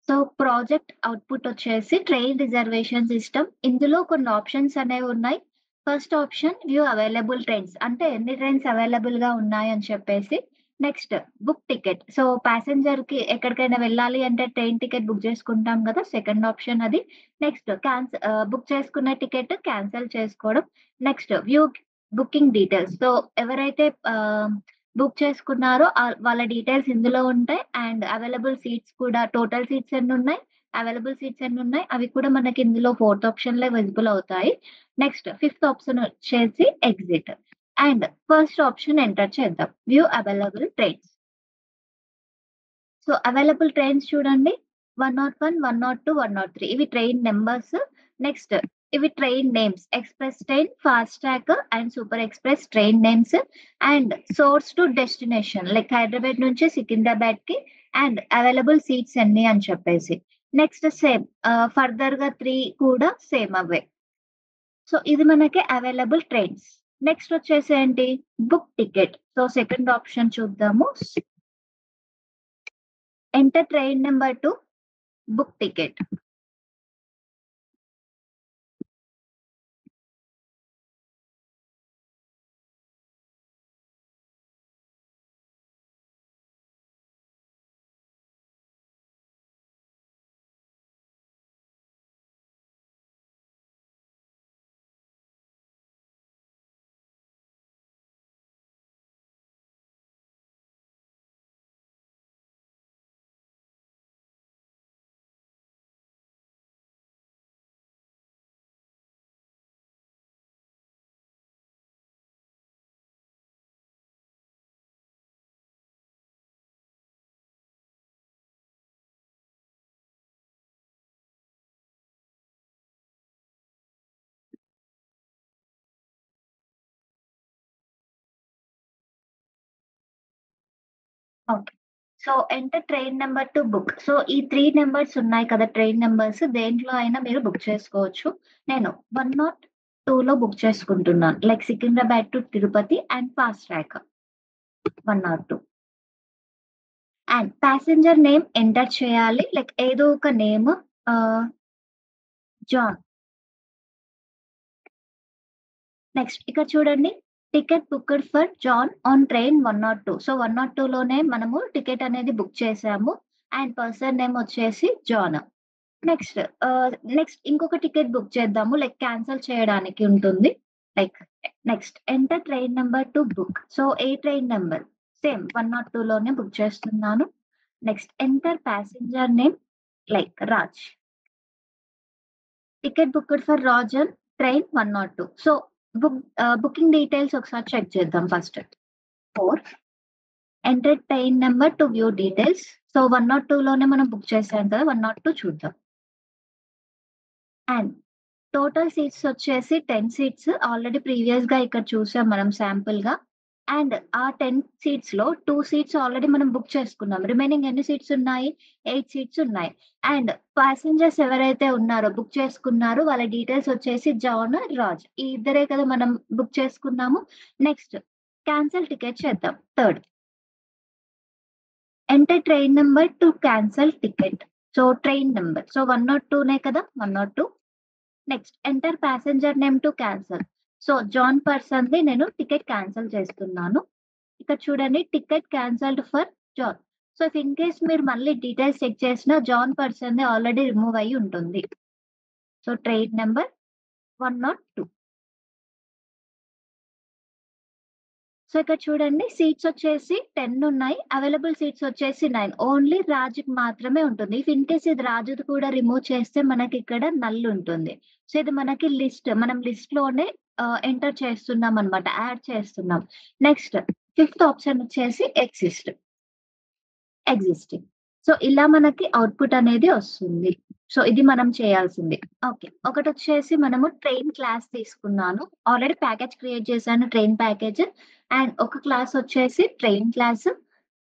So, project output వచ్చేసి train reservation system. ఇందులో కొన్ని ఆప్షన్స్ అనేవున్నాయి. First option view available trains. అంటే ఎన్ని ట్రైన్స్ అవైలబుల్‌గా ఉన్నాయని చెప్పేసి. Next book ticket. సో, ప్యాసింజర్‌కి ఎక్కడికైనా వెళ్ళాలి అంటే ట్రైన్ టికెట్ బుక్ చేసుకుంటాం గదా! సెకండ్ ఆప్షన్ అది. నెక్స్ట్ బుక్ చేసుకున్న టికెట్ క్యాన్సెల్ చేసుకోవడం. Next view booking details. So, ఎవరైతే బుక్ చేసుకున్నారో వాళ్ళ డీటెయిల్స్ ఇందులో ఉంటాయి. అండ్ అవైలబుల్ సీట్స్ కూడా టోటల్ సీట్స్ ఎన్నున్నాయి, అవైలబుల్ సీట్స్ ఎన్నున్నాయి, అవి కూడా మనకి ఇందులో ఫోర్త్ ఆప్షన్‌లో విజిబుల్ అవుతాయి. నెక్స్ట్ ఫిఫ్త్ ఆప్షన్ వచ్చేసి exit. And first option enter చేద్దాం. View available trains. So, available trains చూడండి. 101, 102, 103 ఇవి ట్రైన్ నంబర్స్. నెక్స్ట్ ఇవి train names. Express train, fast track and super express train names. And source to destination like Hyderabad నుంచి సికింద్రాబాద్‌కి and available seats ఎన్ని అని చెప్పేసి. Next same ఫర్దర్‌గా 3 కూడా సేమ్ అవే. సో, ఇది మనకి అవైలబుల్ ట్రైన్స్. నెక్స్ట్ వచ్చేసి ఏంటి? Book ticket. So, second option చూద్దాము. Enter train number to book ticket. Okay. So, enter train number to book. So, ఈ 3 నంబర్స్ ఉన్నాయి కదా! ట్రైన్ నంబర్స్ దేంట్లో అయినా మీరు బుక్ చేసుకోవచ్చు. నేను 102లో బుక్ చేసుకుంటున్నాను. Like Secunderabad to Tirupati and fast track 102. And passenger name enter చేయాలి. లైక్ ఏదో ఒక నేమ్ ఆహ్, జాన్. నెక్స్ట్ ఇక్కడ చూడండి. Ticket booked for John on train 102. So, 102లోనే మనము టికెట్ అనేది బుక్ చేసాము. అండ్ పర్సన్ నేమ్ వచ్చేసి జాన్. నెక్స్ట్ నెక్స్ట్ ఇంకొక టికెట్ బుక్ చేద్దాము. లైక్ క్యాన్సెల్ చేయడానికి ఉంటుంది. Like next enter train number to book. So, ఏ ట్రైన్ నంబర్? సేమ్ 102లోనే బుక్ చేస్తున్నాను. Next enter passenger name like Raj. Ticket booked for Raj on train 102. So, booking details ఒకసారి check చేద్దాం first. 4 enter train number to view details. So, 102లోనే మనం book చేసాం కదా! 102 చూద్దాం. And total seats వచ్చేసి 10 సీట్స్. ఆల్రెడీ ప్రీవియస్‌గా ఇక్కడ చూసాం మనం శాంపుల్‌గా. అండ్ ఆ 10 సీట్స్‌లో 2 సీట్స్ ఆల్రెడీ మనం బుక్ చేసుకున్నాం. రిమైనింగ్ ఎన్ని సీట్స్ ఉన్నాయి? 8 సీట్స్ ఉన్నాయి. అండ్ పాసెంజర్స్ ఎవరైతే ఉన్నారో బుక్ చేసుకున్నారో వాళ్ళ డీటెయిల్స్ వచ్చేసి జాన్, రాజ్. ఈ ఇద్దరే కదా మనం బుక్ చేసుకున్నాము. నెక్స్ట్ క్యాన్సెల్ టికెట్ చేద్దాం. Third enter train number to cancel ticket. So, train number. So, 102నే కదా! 102. Next enter passenger name to cancel. So, John పర్సన్‌ది నేను టికెట్ క్యాన్సెల్ చేస్తున్నాను. ఇక్కడ చూడండి ticket cancelled for John. So, if in case మీరు మళ్ళీ డీటెయిల్స్ చెక్ చేసినా జాన్ పర్సన్‌ది ఆల్రెడీ రిమూవ్ అయ్యి ఉంటుంది. So, train number 102. సో, ఇక్కడ చూడండి సీట్స్ వచ్చేసి 10 ఉన్నాయి. అవైలబుల్ సీట్స్ వచ్చేసి 9. ఓన్లీ రాజుకి మాత్రమే ఉంటుంది. ఇఫ్ ఇన్ కేస్ ఇది రాజుది కూడా రిమూవ్ చేస్తే మనకిక్కడ నల్ ఉంటుంది. సో, ఇది మనకి లిస్ట్. మనం లిస్ట్‌లోనే ఎంటర్ చేస్తున్నామనమాట. యాడ్ చేస్తున్నాం. నెక్స్ట్ ఫిఫ్త్ ఆప్షన్ వచ్చేసి ఎగ్జిస్టింగ్. సో, ఇలా మనకి అవుట్‌పుట్ అనేది వస్తుంది. సో, ఇది మనం చేయాల్సింది. ఓకే. ఒకటొచ్చేసి మనము ట్రైన్ క్లాస్ తీసుకున్నాను. ఆల్రెడీ ప్యాకేజ్ క్రియేట్ చేశాను ట్రైన్ ప్యాకేజ్. అండ్ ఒక క్లాస్ వచ్చేసి train class.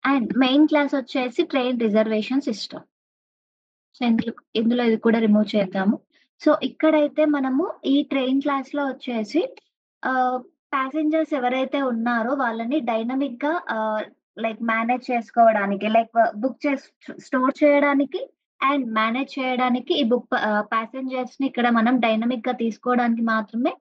And main class వచ్చేసి ట్రైన్ రిజర్వేషన్ సిస్టమ్. సో, ఇందులో ఇది కూడా రిమూవ్ చేద్దాము. సో, ఇక్కడైతే మనము ఈ ట్రైన్ క్లాస్‌లో వచ్చేసి ఆహ్, ప్యాసింజర్స్ ఎవరైతే ఉన్నారో వాళ్ళని డైనమిక్‌గా లైక్ మేనేజ్ చేసుకోవడానికి లైక్ బుక్ చేసి స్టోర్ చేయడానికి అండ్ మేనేజ్ చేయడానికి ఈ ప్యాసింజర్స్‌ని ఇక్కడ మనం డైనమిక్‌గా తీసుకోవడానికి మాత్రమే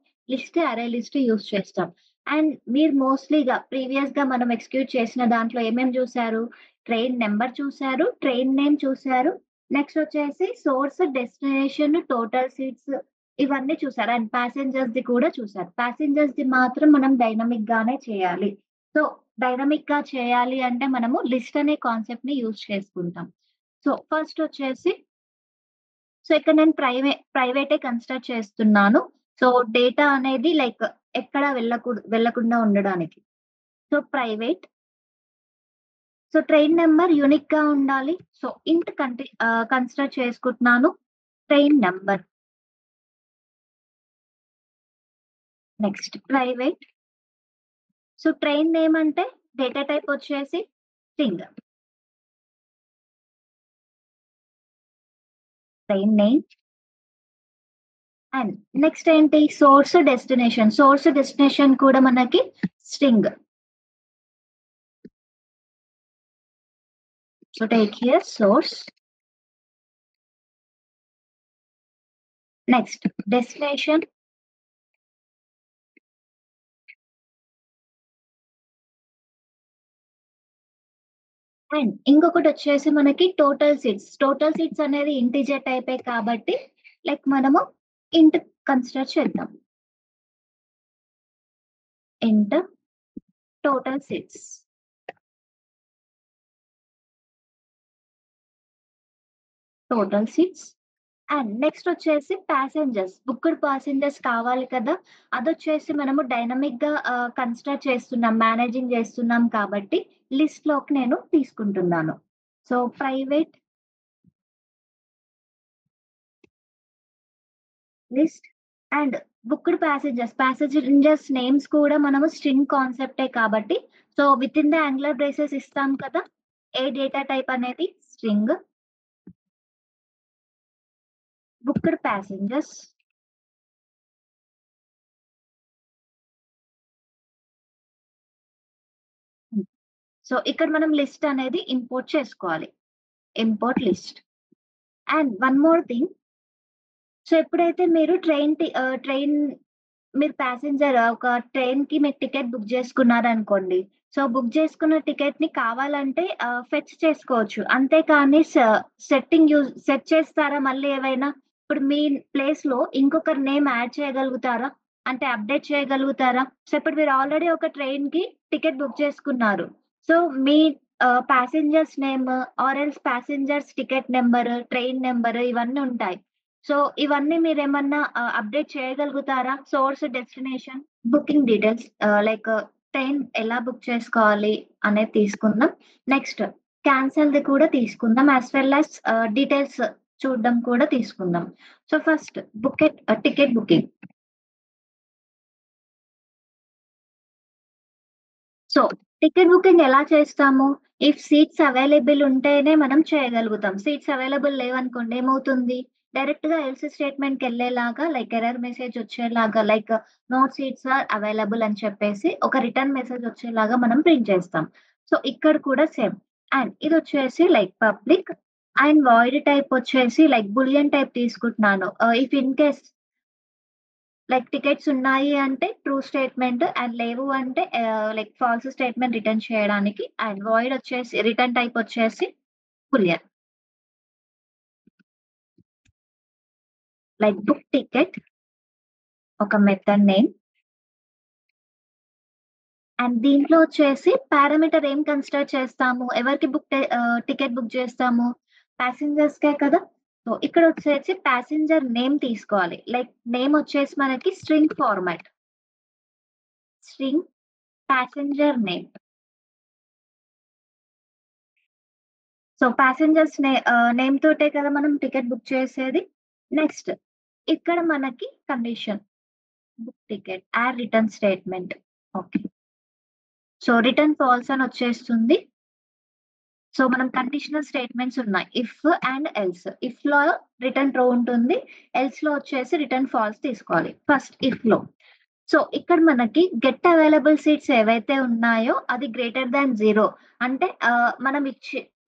అరే లిస్ట్ యూజ్ చేస్తాం. అండ్ మీరు మోస్ట్‌లీగా ప్రీవియస్‌గా మనం ఎగ్జిక్యూట్ చేసిన దాంట్లో ఏమేమి చూసారు? ట్రైన్ నంబర్ చూసారు, ట్రైన్ నేమ్ చూసారు. నెక్స్ట్ వచ్చేసి సోర్స్, డెస్టినేషన్, టోటల్ సీట్స్ ఇవన్నీ చూసారు. అండ్ ప్యాసింజర్స్‌ది కూడా చూసారు. ప్యాసింజర్స్‌ది మాత్రం మనం డైనమిక్‌గానే చేయాలి. సో, డైనమిక్‌గా చేయాలి అంటే మనము లిస్ట్ అనే కాన్సెప్ట్‌ని యూజ్ చేసుకుంటాం. సో, ఫస్ట్ వచ్చేసి ఇక్కడ నేను ప్రైవేటే కన్సిడర్ చేస్తున్నాను. సో, డేటా అనేది లైక్ ఎక్కడ వెళ్ళకుండా ఉండడానికి. So, private. So, train number యూనిక్‌గా ఉండాలి. సో, కన్సిడర్ చేసుకుంటున్నాను. Train number. Next private. So, train name అంటే డేటా టైప్ వచ్చేసి string. Train name. And next ఏంటి? Source, destination. సోర్స్, డెస్టినేషన్ కూడా మనకి string. So, take here source. Next, destination. And ఇంకొకటొచ్చేసి మనకి టోటల్ సీట్స్. టోటల్ సీట్స్ అనేది integer టైపే కాబట్టి లైక్ మనము ఇంట్ కన్సిడర్ చేద్దాం. ఇంట్ total seats. Total seats. And next వచ్చేసి ప్యాసింజర్స్. బుక్డ్ ప్యాసింజర్స్ కావాలి కదా! అదొచ్చేసి మనము డైనమిక్‌గా కన్సిడర్ చేస్తున్నాం. మేనేజింగ్ చేస్తున్నాం కాబట్టి లిస్ట్‌లోకి నేను తీసుకుంటున్నాను. So, private list and booked passengers names కూడా మనము స్ట్రింగ్ కాన్సెప్టే కాబట్టి, so, within the angular braces ఇస్తాం కదా! ఏ డేటా టైప్ అనేది స్ట్రింగ్. Booked passengers. సో, ఇక్కడ మనం లిస్ట్ అనేది ఇంపోర్ట్ చేసుకోవాలి. Import list. And one more thing. So, ఎప్పుడైతే మీరు ట్రైన్ మీరు ఒక ట్రైన్‌కి మీరు టికెట్ బుక్ చేసుకున్నారనుకోండి. సో, బుక్ చేసుకున్న టికెట్‌ని కావాలంటే ఫెచ్ చేసుకోవచ్చు. అంతేకాని సెట్ చేస్తారా మళ్ళీ ఏవైనా? ఇప్పుడు మీ ప్లేస్‌లో ఇంకొకరి నేమ్ యాడ్ చేయగలుగుతారా? అంటే అప్‌డేట్ చేయగలుగుతారా? సో, ఇప్పుడు మీరు ఆల్రెడీ ఒక ట్రైన్‌కి టికెట్ బుక్ చేసుకున్నారు. So, me passengers name or else passengers ticket number, train number ఇవన్నీ ఉంటాయి. సో, ఇవన్నీ మీరేమన్నా అప్‌డేట్ చేయగలుగుతారా? Source, destination, booking details like train ఎలా బుక్ చేసుకోవాలి అనేది తీసుకుందాం. నెక్స్ట్ క్యాన్సెల్‌ది కూడా తీసుకుందాం. యాస్ వెల్ యాస్ డీటెయిల్స్ చూడడం కూడా తీసుకుందాం. So, first ticket booking. So, ticket booking ఎలా చేస్తాము? ఇఫ్ సీట్స్ అవైలబుల్ ఉంటేనే మనం చేయగలుగుతాం. సీట్స్ అవైలబుల్ లేవనుకోండి ఏమవుతుంది? డైరెక్ట్‌గా ఎల్స్ స్టేట్‌మెంట్‌కెళ్ళేలాగా లైక్ ఎర్రర్ మెసేజ్ వచ్చేలాగా like no seats are available అని చెప్పేసి ఒక రిటర్న్ మెసేజ్ వచ్చేలాగా మనం ప్రింట్ చేస్తాం. సో, ఇక్కడ కూడా సేమ్. అండ్ ఇదొచ్చేసి like public and void type వచ్చేసి లైక్ బూలియన్ టైప్ తీసుకుంటున్నాను. If in case like tickets ఉన్నాయి అంటే ట్రూ స్టేట్‌మెంట్ అండ్ లేవు అంటే లైక్ ఫాల్స్ స్టేట్‌మెంట్ రిటర్న్ చేయడానికి అండ్ వాయిడ్ వచ్చేసి రిటర్న్ టైప్ వచ్చేసి బూలియన్. లైక్ బుక్ టికెట్ ఒక మెథడ్ నేమ్ అండ్ దీంట్లో వచ్చేసి పారామీటర్ ఏం కన్సిడర్ చేస్తాము? ఎవరికి టికెట్ బుక్ చేస్తాము? పాసెంజర్స్‌కే కదా! సో, ఇక్కడ వచ్చేసి పాసెంజర్ నేమ్ తీసుకోవాలి. లైక్ నేమ్ వచ్చేసి మనకి string format. String passenger name. So, name తోటే కదా మనం టికెట్ బుక్ చేసేది. నెక్స్ట్ ఇక్కడ మనకి condition book ticket return statement. Okay. So, return false అని వచ్చేస్తుంది. సో, మనం కండిషనల్ స్టేట్‌మెంట్స్ ఉన్నాయి. If and else. ఇఫ్‌లో రిటర్న్ ట్రూ ఉంటుంది. ఎల్స్‌లో వచ్చేసి రిటర్న్ ఫాల్స్ తీసుకోవాలి. ఫస్ట్ ఇఫ్‌లో. సో, ఇక్కడ మనకి గెట్ అవైలబుల్ సీట్స్ ఏవైతే ఉన్నాయో అది గ్రేటర్ థాన్ 0 అంటే మనం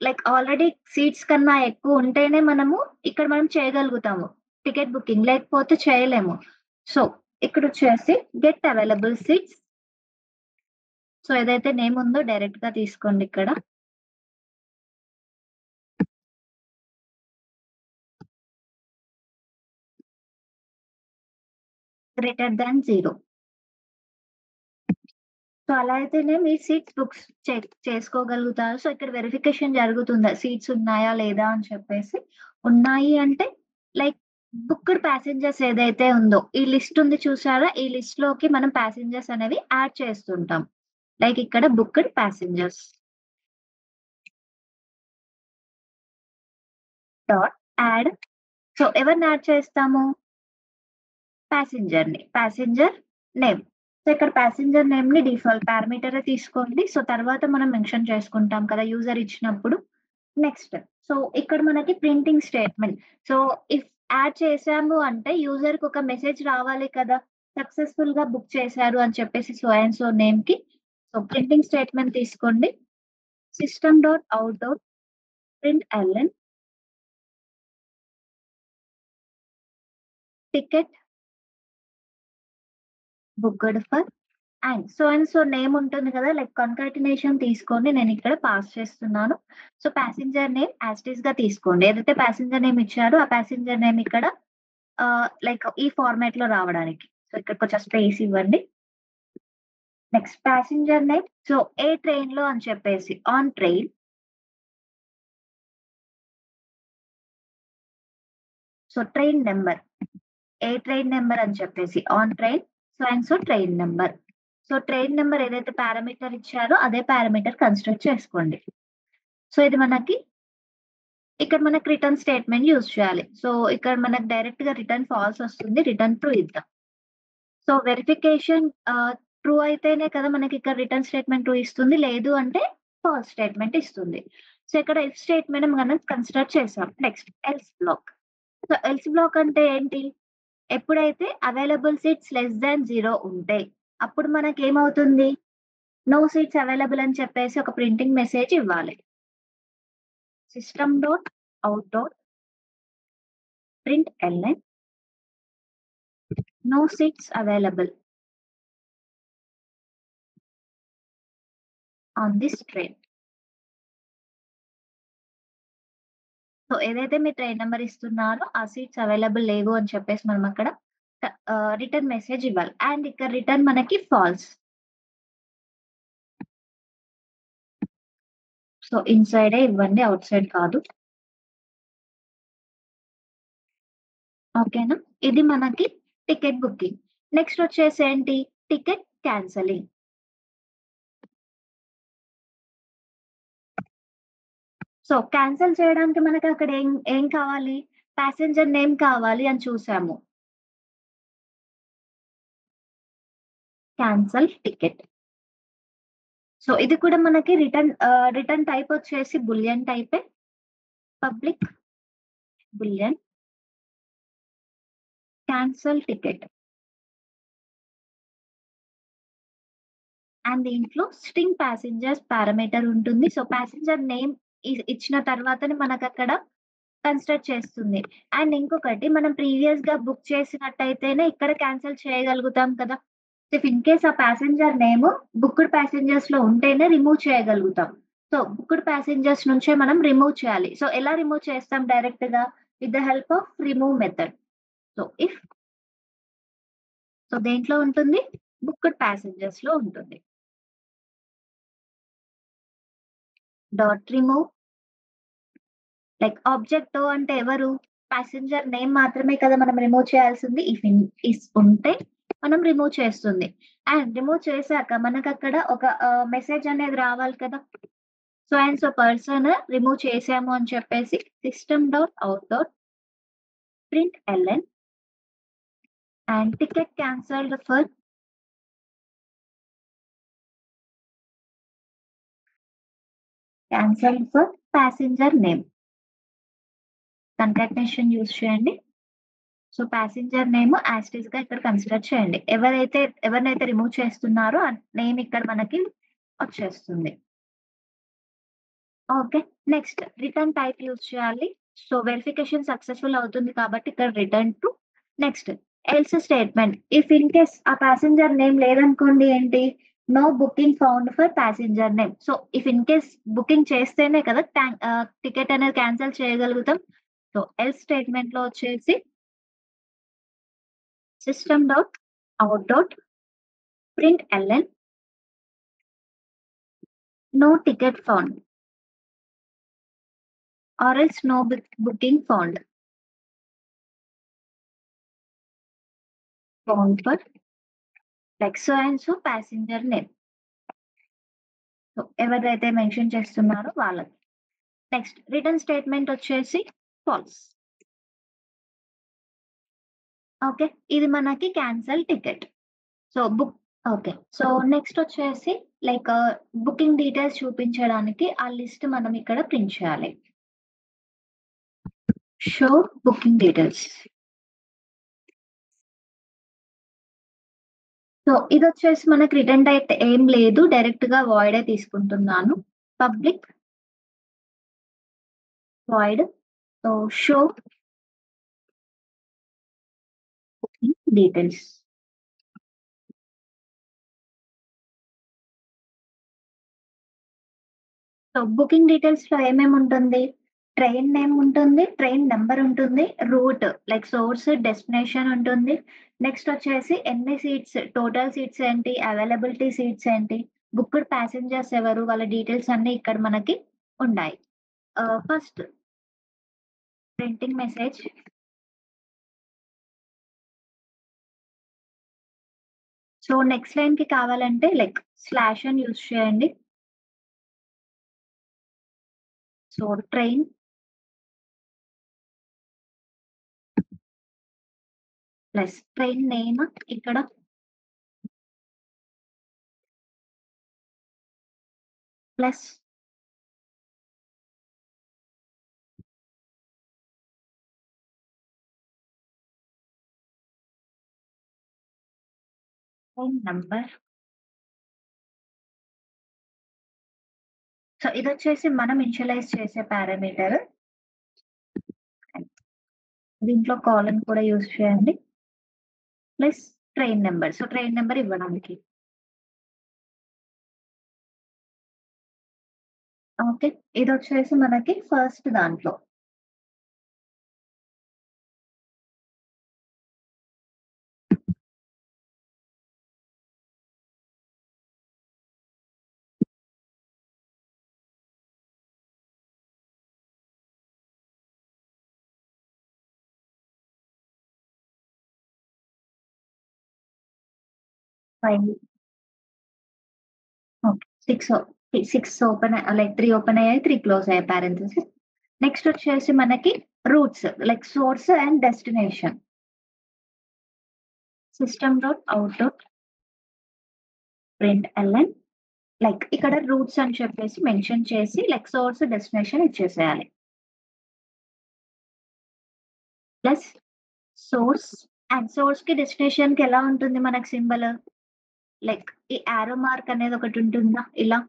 లైక్ ఆల్రెడీ సీట్స్ కన్నా ఎక్కువ ఉంటేనే ఇక్కడ మనం చేయగలుగుతాము. టికెట్ బుకింగ్ లేకపోతే చేయలేము. సో, ఇక్కడొచ్చేసి గెట్ అవైలబుల్ సీట్స్. సో, ఏదైతే నేమ్ ఉందో డైరెక్ట్‌గా తీసుకోండి ఇక్కడ. Greater than 0. సో, అలా అయితేనే మీ సీట్స్ బుక్స్ చేసుకోగలుగుతారు. సో, ఇక్కడ వెరిఫికేషన్ జరుగుతుందా? సీట్స్ ఉన్నాయా? లేదా? అని చెప్పేసి. ఉన్నాయి అంటే లైక్ బుక్డ్ ప్యాసింజర్స్ ఏదైతే ఉందో, ఈ లిస్ట్ ఉంది చూసారా? ఈ లిస్ట్‌లోకి మనం ప్యాసింజర్స్ అనేవి యాడ్ చేస్తుంటాం. లైక్ ఇక్కడ booked passengers dot add. So, ఎవరిని యాడ్ చేస్తాము? ప్యాసింజర్‌ని. Passenger name. సో, ఇక్కడ ప్యాసింజర్ నేమ్‌ని డిఫాల్ట్ పారామీటరే తీసుకోండి. సో, తర్వాత మనం మెన్షన్ చేసుకుంటాం కదా! యూజర్ ఇచ్చినప్పుడు. నెక్స్ట్. సో, ఇక్కడ మనకి printing statement. So, if add చేసాము అంటే యూజర్‌కి ఒక మెసేజ్ రావాలి కదా! సక్సెస్‌ఫుల్‌గా బుక్ చేశారు అని చెప్పేసి సో అండ్ సో నేమ్‌కి. సో, ప్రింటింగ్ స్టేట్‌మెంట్ తీసుకోండి. System dot out dot println ticket booked for and so name ఉంటుంది కదా! లైక్ కన్కాటినేషన్ తీసుకొని నేనిక్కడ పాస్ చేస్తున్నాను. So, passenger name as it ఈస్‌గా తీసుకోండి. ఏదైతే ప్యాసింజర్ నేమ్ ఇచ్చారో ఆ ప్యాసింజర్ నేమ్ ఇక్కడ లైక్ ఈ ఫార్మాట్‌లో రావడానికి. సో, ఇక్కడ కొంచెం స్పేస్ ఇవ్వండి. Next passenger name. సో, ఏ ట్రైన్‌లో అని చెప్పేసి on train. So, train number. A train number అని చెప్పేసి on train so and so train number. So, train number ఏదైతే పారామీటర్ ఇచ్చారో అదే పారామీటర్ కన్సిడర్ చేసుకోండి. సో, ఇది ఇక్కడ మనకి రిటర్న్ స్టేట్‌మెంట్ యూజ్ చేయాలి. సో, ఇక్కడ మనకు డైరెక్ట్‌గా రిటర్న్ ఫాల్స్ వస్తుంది. రిటర్న్ ట్రూ ఇద్దాం. సో, వెరిఫికేషన్ ట్రూ అయితేనే కదా మనకిక్కడ రిటర్న్ స్టేట్‌మెంట్ ట్రూ ఇస్తుంది. లేదు అంటే ఫాల్స్ స్టేట్‌మెంట్ ఇస్తుంది. సో, ఇక్కడ ఇఫ్ స్టేట్‌మెంట్ మనం కన్సిడర్ చేసాం. Next else black. So, else black అంటే ఏంటి? ఎప్పుడైతే అవైలబుల్ సీట్స్ లెస్ థాన్ 0 ఉంటే, అప్పుడు మనకేమవుతుంది? నో సీట్స్ అవైలబుల్ అని చెప్పేసి ఒక ప్రింటింగ్ మెసేజ్ ఇవ్వాలి. System dot out dot println no seats available on this train. So, ఏదైతే మీరు ట్రైన్ నంబర్ ఇస్తున్నారో ఆ సీట్స్ అవైలబుల్ లేవు అని చెప్పేసి మనం అక్కడ రిటర్న్ మెసేజ్ ఇవ్వాలి. అండ్ ఇక్కడ రిటర్న్ మనకి ఫాల్స్. సో, ఇన్‌సైడే ఇవ్వండి. ఔట్ సైడ్ కాదు. ఓకేనా? ఇది మనకి టికెట్ బుకింగ్. నెక్స్ట్ వచ్చేసి ఏంటి? Ticket cancelling. సో, క్యాన్సెల్ చేయడానికి మనకక్కడ ఏం కావాలి? ప్యాసింజర్ నేమ్ కావాలి అని చూసాము. Cancel ticket. సో, ఇది కూడా మనకి రిటర్న్ టైప్ వచ్చేసి బూలియన్ టైపే. Public boolean cancel ticket. And దీంట్లో స్ట్రింగ్ ప్యాసింజర్స్ పారామీటర్ ఉంటుంది. సో, ప్యాసింజర్ నేమ్ ఇచ్చిన తర్వాతనే మనకక్కడ కన్సిడర్ చేస్తుంది. అండ్ ఇంకొకటి మనం ప్రీవియస్‌గా బుక్ చేసినట్టయితేనే ఇక్కడ క్యాన్సెల్ చేయగలుగుతాం కదా! ఇఫ్ ఇన్ కేస్ ఆ ప్యాసింజర్ నేమ్ బుక్డ్ ప్యాసింజర్స్‌లో ఉంటేనే రిమూవ్ చేయగలుగుతాం. సో, బుక్డ్ ప్యాసింజర్స్ నుంచే మనం రిమూవ్ చేయాలి. సో, ఎలా రిమూవ్ చేస్తాం డైరెక్ట్‌గా? With the help of remove method. So, so, దేంట్లో ఉంటుంది? బుక్డ్ ప్యాసింజర్స్‌లో ఉంటుంది. డాట్ రిమూవ్ లైక్ ఆబ్జెక్ట్ అంటే ఎవరు? ప్యాసింజర్ నేమ్ మాత్రమే కదా మనం రిమూవ్ చేయాల్సింది. ఇఫ్ ఉంటే మనం రిమూవ్ చేస్తుంది. అండ్ రిమూవ్ చేశాక మనకక్కడ ఒక మెసేజ్ అనేది రావాలి కదా! So and so person remove చేసాము అని చెప్పేసి system dot out dot println and ticket cancelled for passenger name. Concatenation use చేయండి. So, passenger name as it ఈస్‌గా ఇక్కడ కన్సిడర్ చేయండి. ఎవరినైతే రిమూవ్ చేస్తున్నారో ఆ నేమ్ ఇక్కడ మనకి వచ్చేస్తుంది. Okay. Next return type use చేయాలి. సో, వెరిఫికేషన్ సక్సెస్‌ఫుల్ అవుతుంది కాబట్టి ఇక్కడ return true. Next else statement. If in case ఆ ప్యాసింజర్ నేమ్ లేదనుకోండి ఏంటి? No booking found for passenger name. So, if in case booking చేస్తేనే కదా టికెట్ అనేది క్యాన్సిల్ చేయగలుగుతాం. సో, ఎల్స్ స్టేట్మెంట్‌లో వచ్చేసి system dot out dot println no ticket found or else no booking found for like so and so passenger name. So, ఎవరైతే mention చేస్తున్నారో వాళ్ళకి. Next return statement వచ్చేసి ఫాల్స్. ఓకే. ఇది మనకి cancel ticket. So, okay. So, next వచ్చేసి like booking details చూపించడానికి ఆ list మనం ఇక్కడ ప్రింట్ చేయాలి. Show booking details. సో, ఇదొచ్చేసి మనకి రిటర్న్ డేట్ ఏం లేదు. డైరెక్ట్‌గా వాయిడే తీసుకుంటున్నాను. Public void. So, show booking details. So, booking డీటెయిల్స్‌లో ఏమేముంటుంది? ట్రైన్ నేమ్ ఉంటుంది, ట్రైన్ నంబర్ ఉంటుంది, రూట్ లైక్ సోర్స్, డెస్టినేషన్ ఉంటుంది. నెక్స్ట్ వచ్చేసి ఎన్ని సీట్స్, టోటల్ సీట్స్ ఏంటి, అవైలబిలిటీ సీట్స్ ఏంటి, బుక్డ్ ప్యాసింజర్స్ ఎవరు, వాళ్ళ డీటెయిల్స్ అన్నీ ఇక్కడ మనకి ఉన్నాయి. First printing message. So, next లైన్‌కి కావాలంటే లైక్ స్లాష్ అని యూజ్ చేయండి. So, train plus train name ఇక్కడ ప్లస్ ట్రైన్ నంబర్. సో, ఇదొచ్చేసి మనం ఇనిషియలైజ్ చేసే పారామీటర్. దీంట్లో కాలన్ కూడా యూజ్ చేయండి. Plus train number. So, train number ఇవ్వడానికి. ఓకే. ఇదొచ్చేసి మనకి ఫస్ట్ దాంట్లో. Five okay. 6 open like 3 open అయ్యాయి. 3 క్లోజ్ అయ్యాయి పారెంథెసిస్. నెక్స్ట్ వచ్చేసి మనకి routes like source and destination. System dot out dot println like ఇక్కడ రూట్స్ అని చెప్పేసి మెన్షన్ చేసి లైక్ సోర్స్, డెస్టినేషన్ ఇచ్చేసేయాలి. ప్లస్ సోర్స్ అండ్ సోర్స్‌కి, డెస్టినేషన్‌కి ఎలా ఉంటుంది మనకి సింబల్? లైక్ ఈ యారో మార్క్ అనేది ఒకటుంటుందా ఇలా?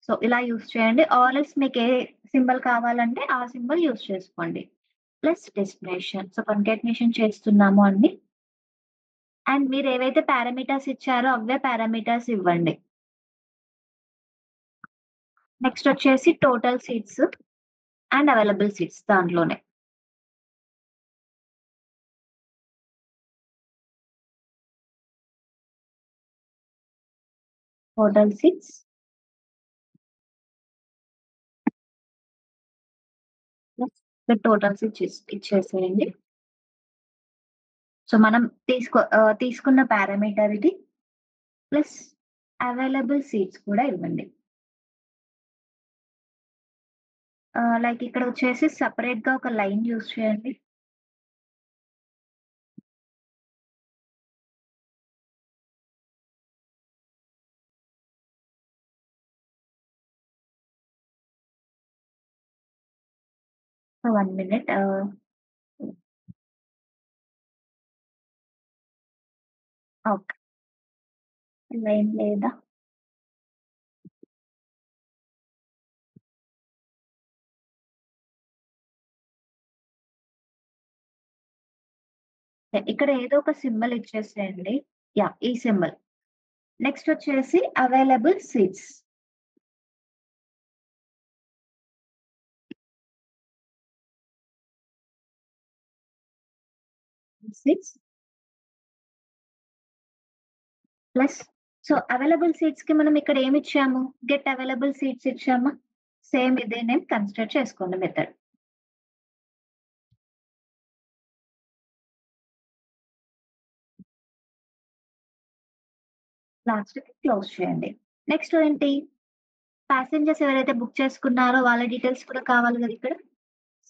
సో, ఇలా యూజ్ చేయండి. ఆర్ ఎల్స్ మీకు ఏ సింబల్ కావాలంటే ఆ సింబల్ యూజ్ చేసుకోండి. Plus destination. సో, కంకాటినేషన్ చేస్తున్నాము అన్ని. అండ్ మీరేవైతే పారామీటర్స్ ఇచ్చారో అవే పారామీటర్స్ ఇవ్వండి. నెక్స్ట్ వచ్చేసి total seats and available seats దాంట్లోనే. Total seats plus the total seats ఇచ్చేసేయండి. సో, మనం తీసుకున్న పారామీటర్ ఇది. ప్లస్ అవైలబుల్ సీట్స్ కూడా ఇవ్వండి. లైక్ ఇక్కడ వచ్చేసి సెపరేట్‌గా ఒక లైన్ యూజ్ చేయండి. 1 మినిట్. ఓకే. ఇలా ఏం లేదా? ఇక్కడ ఏదో ఒక సింబల్ ఇచ్చేసేయండి. యాహ్! ఈ సింబల్. నెక్స్ట్ వచ్చేసి available seats. Seats plus so, available సీట్స్‌కి మనం ఇక్కడ ఏమిచ్చాము? గెట్ అవైలబుల్ సీట్స్ ఇచ్చామా? సేమ్ ఇదే నేమ్ కన్సిడర్ చేసుకోండి మెథడ్. లాస్ట్‌కి క్లోజ్ చేయండి. నెక్స్ట్ ఏంటి? పాసెంజర్స్ ఎవరైతే బుక్ చేసుకున్నారో వాళ్ళ డీటెయిల్స్ కూడా కావాలి గదా ఇక్కడ.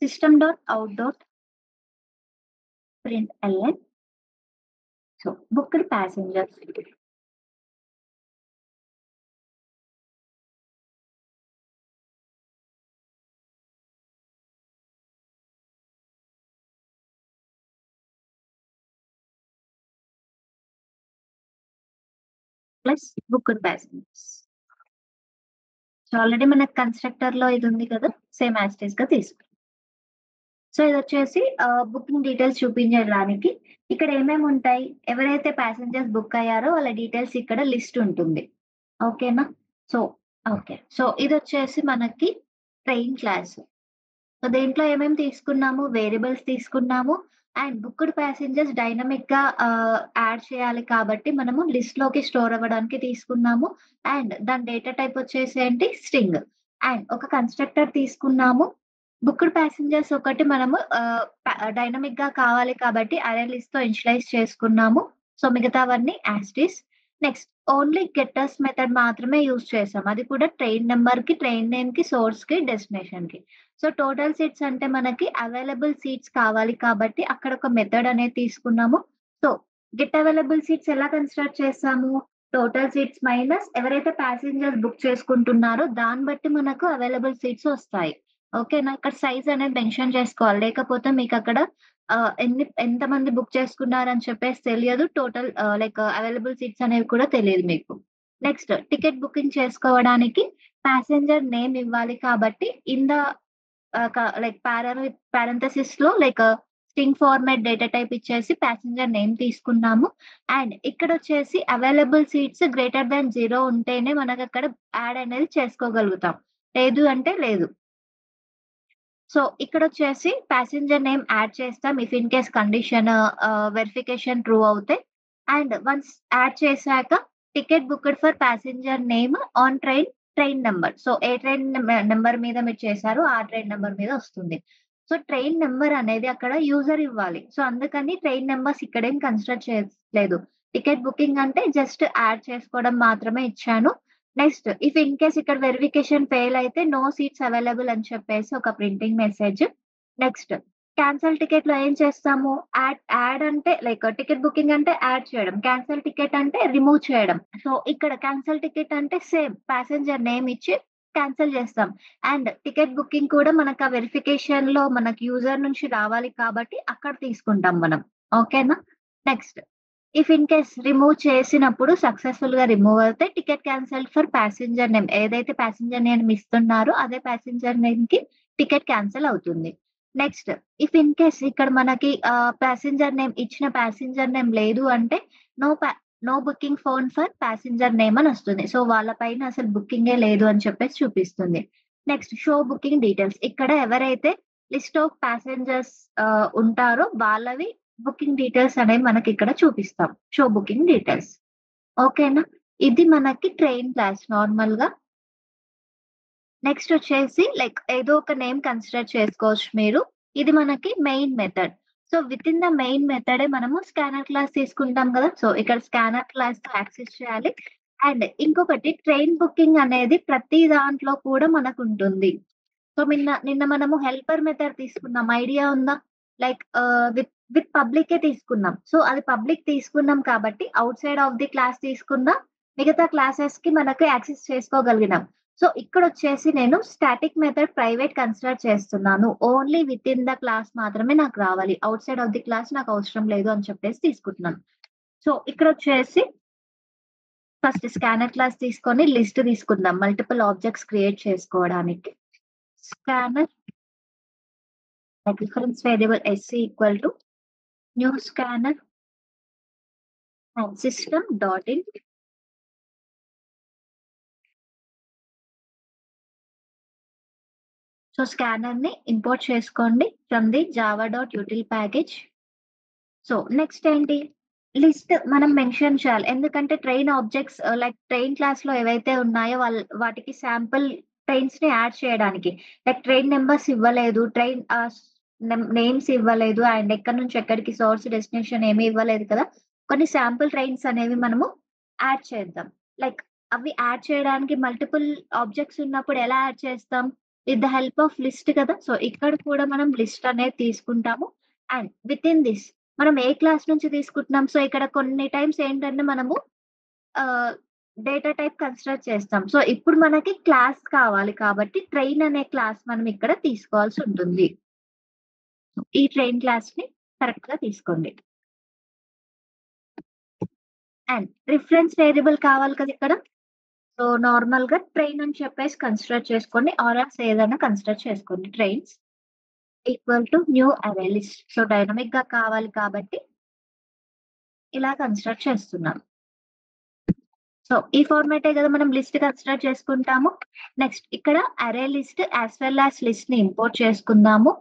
System dot out dot println so, booked passengers plus booked passengers. So, already మనకు కన్‌స్ట్రక్టర్‌లో ఇది ఉంది కదా! సేమ్ యాజ్ ఇట్ ఈస్‌గా తీసుకుందాం. సో, ఇదొచ్చేసి బుకింగ్ డీటెయిల్స్ చూపించడానికి ఇక్కడ ఏమేముంటాయి? ఎవరైతే పాసెంజర్స్ బుక్ అయ్యారో వాళ్ళ డీటెయిల్స్ ఇక్కడ లిస్ట్ ఉంటుంది. ఓకేనా? So okay. సో, ఇదొచ్చేసి మనకి ట్రైన్ క్లాస్. సో, దీంట్లో ఏమేమి తీసుకున్నాము? వేరియబుల్స్ తీసుకున్నాము. అండ్ బుక్డ్ ప్యాసింజర్స్ డైనమిక్‌గా యాడ్ చేయాలి కాబట్టి మనము లిస్ట్‌లోకి స్టోర్ అవ్వడానికి తీసుకున్నాము. అండ్ దాని డేటా టైప్ వచ్చేసి ఏంటి? స్ట్రింగ్. అండ్ ఒక కన్‌స్ట్రక్టర్ తీసుకున్నాము. బుక్డ్ ప్యాసింజర్స్ ఒకటి మనము డైనమిక్‌గా కావాలి కాబట్టి అరే లిస్ట్‌తో ఇనిషియలైజ్ చేసుకున్నాము. సో, మిగతావన్నీ as it is. Next only గెట్టర్స్ method మాత్రమే యూజ్ చేసాం. అది కూడా ట్రైన్ నంబర్‌కి, ట్రైన్ నేమ్‌కి, సోర్స్‌కి, డెస్టినేషన్‌కి. సో, టోటల్ సీట్స్ అంటే మనకి అవైలబుల్ సీట్స్ కావాలి కాబట్టి అక్కడ ఒక మెథడ్ అనేది తీసుకున్నాము. సో, గెట్ అవైలబుల్ సీట్స్ ఎలా కన్సిడర్ చేసాము? టోటల్ సీట్స్ మైనస్ ఎవరైతే ప్యాసింజర్స్ బుక్ చేసుకుంటున్నారో దాన్ని బట్టి మనకు అవైలబుల్ సీట్స్ వస్తాయి. ఓకేనా? ఇక్కడ సైజ్ అనేది మెన్షన్ చేసుకోవాలి. లేకపోతే మీకక్కడ ఎంతమంది బుక్ చేసుకున్నారని చెప్పేసి తెలియదు. టోటల్ లైక్ అవైలబుల్ సీట్స్ అనేవి కూడా తెలీదు మీకు. నెక్స్ట్ టికెట్ బుకింగ్ చేసుకోవడానికి ప్యాసింజర్ నేమ్ ఇవ్వాలి కాబట్టి ఇన్ ద లైక్ పారెంథసిస్‌లో like string format data type ఇచ్చేసి ప్యాసింజర్ నేమ్ తీసుకున్నాము. అండ్ ఇక్కడొచ్చేసి అవైలబుల్ సీట్స్ గ్రేటర్ థాన్ 0 ఉంటేనే మనకక్కడ యాడ్ అనేది చేసుకోగలుగుతాం. లేదు అంటే లేదు. సో, ఇక్కడొచ్చేసి ప్యాసింజర్ నేమ్ యాడ్ చేస్తాం. If in case condition verification true అవుతే. అండ్ వన్స్ యాడ్ చేశాక ticket booked for passenger name on train, train number. So, ఏ ట్రైన్ నంబర్ మీద మీరు చేశారో ఆ ట్రైన్ నంబర్ మీద వస్తుంది. సో, ట్రైన్ నంబర్ అనేది అక్కడ యూజర్ ఇవ్వాలి. సో, అందుకని ట్రైన్ నంబర్స్ ఇక్కడేం కన్సిడర్ చేయట్లేదు. టికెట్ బుకింగ్ అంటే జస్ట్ యాడ్ చేసుకోవడం మాత్రమే ఇచ్చాను. నెక్స్ట్ ఇఫ్ ఇన్ కేస్ ఇక్కడ వెరిఫికేషన్ ఫెయిల్ అయితే నో సీట్స్ అవైలబుల్ అని చెప్పేసి ఒక ప్రింటింగ్ మెసేజ్. నెక్స్ట్ క్యాన్సెల్ టికెట్‌లో ఏం చేస్తాము? యాడ్ అంటే లైక్ టికెట్ బుకింగ్ అంటే యాడ్ చేయడం. క్యాన్సెల్ టికెట్ అంటే రిమూవ్ చేయడం. సో, ఇక్కడ క్యాన్సెల్ టికెట్ అంటే సేమ్ పాసెంజర్ నేమ్ ఇచ్చి క్యాన్సెల్ చేస్తాం. అండ్ టికెట్ బుకింగ్ కూడా మనకు ఆ వెరిఫికేషన్‌లో మనకి యూజర్ నుంచి రావాలి కాబట్టి అక్కడ తీసుకుంటాం మనం. ఓకేనా? Next if in case remove చేసినప్పుడు సక్సెస్‌ఫుల్‌గా రిమూవ్ అవుతే ticket cancelled for passenger name. ఏదైతే పాసెంజర్ నేమ్ ఇస్తున్నారో అదే పాసెంజర్ నేమ్‌కి టికెట్ క్యాన్సెల్ అవుతుంది. నెక్స్ట్ ఇఫ్ ఇన్ కేస్ ఇక్కడ మనకి పాసెంజర్ నేమ్ ఇచ్చిన పాసెంజర్ నేమ్ లేదు అంటే నో పా no booking found for passenger name అని వస్తుంది. సో, వాళ్ళ పైన అసలు బుకింగే లేదు అని చెప్పేసి చూపిస్తుంది. Next show booking details. ఇక్కడ ఎవరైతే లిస్ట్ ఆఫ్ పాసెంజర్స్ ఉంటారో వాళ్ళవి బుకింగ్ డీటెయిల్స్ అనేవి మనకిక్కడ చూపిస్తాం. Show booking details. ఓకేనా? ఇది మనకి ట్రైన్ క్లాస్ నార్మల్‌గా. నెక్స్ట్ వచ్చేసి లైక్ ఏదో ఒక నేమ్ కన్సిడర్ చేసుకోవచ్చు మీరు. ఇది మనకి main method. So, within the main మెథడే మనము స్కానర్ క్లాస్ తీసుకుంటాం గదా! సో, ఇక్కడ స్కానర్ క్లాస్‌తో యాక్సెస్ చేయాలి. అండ్ ఇంకొకటి ట్రైన్ బుకింగ్ అనేది ప్రతి దాంట్లో కూడా మనకుంటుంది. సో, నిన్న మనము హెల్పర్ మెథడ్ తీసుకున్నాం. ఐడియా ఉందా? లైక్ విత్ పబ్లికే తీసుకున్నాం. సో, అది పబ్లిక్ తీసుకున్నాం కాబట్టి ఔట్‌సైడ్ ఆఫ్ ది క్లాస్ తీసుకున్న మిగతా క్లాసెస్‌కి మనకు యాక్సెస్ చేసుకోగలిగినాం. సో, ఇక్కడొచ్చేసి నేను స్టాటిక్ మెథడ్ ప్రైవేట్ కన్సిడర్ చేస్తున్నాను. ఓన్లీ వితిన్ ద క్లాస్ మాత్రమే నాకు రావాలి. ఔట్‌సైడ్ ఆఫ్ ది క్లాస్ నాకు అవసరం లేదు అని చెప్పేసి తీసుకుంటున్నాను. సో ఇక్కడొచ్చేసి ఫస్ట్ స్కానర్ క్లాస్ తీసుకొని లిస్ట్ తీసుకుందాం. మల్టిపుల్ ఆబ్జెక్ట్స్ క్రియేట్ చేసుకోవడానికి. Scanner reference variable SC equal to new scanner and system dot in. So scanner ని ఇంపోర్ట్ చేసుకోండి from the java.util package. So next ఏంటి, లిస్ట్ మనం మెన్షన్ చేయాలి. ఎందుకంటే train objects like train class లో ఏవైతే ఉన్నాయో వాటికి శాంపుల్ ట్రైన్స్ ని యాడ్ చేయడానికి, లైక్ ట్రైన్ నెంబర్స్ ఇవ్వలేదు, ట్రైన్ నేమ్స్ ఇవ్వలేదు, అండ్ ఎక్కడి నుంచి ఎక్కడికి సోర్స్ డెస్టినేషన్ ఏమీ ఇవ్వలేదు కదా. కొన్ని శాంపుల్ ట్రైన్స్ అనేవి మనము యాడ్ చేద్దాం. లైక్ అవి యాడ్ చేయడానికి మల్టిపుల్ ఆబ్జెక్ట్స్ ఉన్నప్పుడు ఎలా యాడ్ చేస్తాం, with the help of list కదా. సో ఇక్కడ కూడా మనం లిస్ట్ అనేది తీసుకుంటాము. అండ్ విత్ ఇన్ దిస్ మనం ఏ క్లాస్ నుంచి తీసుకుంటున్నాం, సో ఇక్కడ కొన్ని టైమ్స్ ఏంటంటే మనము డేటా టైప్ కన్సిడర్ చేస్తాం. సో ఇప్పుడు మనకి క్లాస్ కావాలి కాబట్టి ట్రైన్ అనే క్లాస్ మనం ఇక్కడ తీసుకోవాల్సి ఉంటుంది. ఈ ట్రైన్ క్లాస్ ని కరెక్ట్ గా తీసుకోండి. అండ్ రిఫరెన్స్ వేరియబుల్ కావాలి కదా ఇక్కడ. సో నార్మల్ గా ట్రైన్ అని చెప్పేసి కన్సిడర్ చేసుకోండి, ఆర్ఎల్స్ ఏదైనా కన్సిడర్ చేసుకోండి. ట్రైన్స్ ఈక్వల్ టు న్యూ అరే లిస్ట్. సో డైనమిక్ గా కావాలి కాబట్టి ఇలా కన్సిడర్ చేస్తున్నాం. సో ఈ ఫార్మాటే కదా మనం లిస్ట్ కన్సిడర్ చేసుకుంటాము. నెక్స్ట్ ఇక్కడ array list as well as list ని ఇంపోర్ట్ చేసుకుందాము.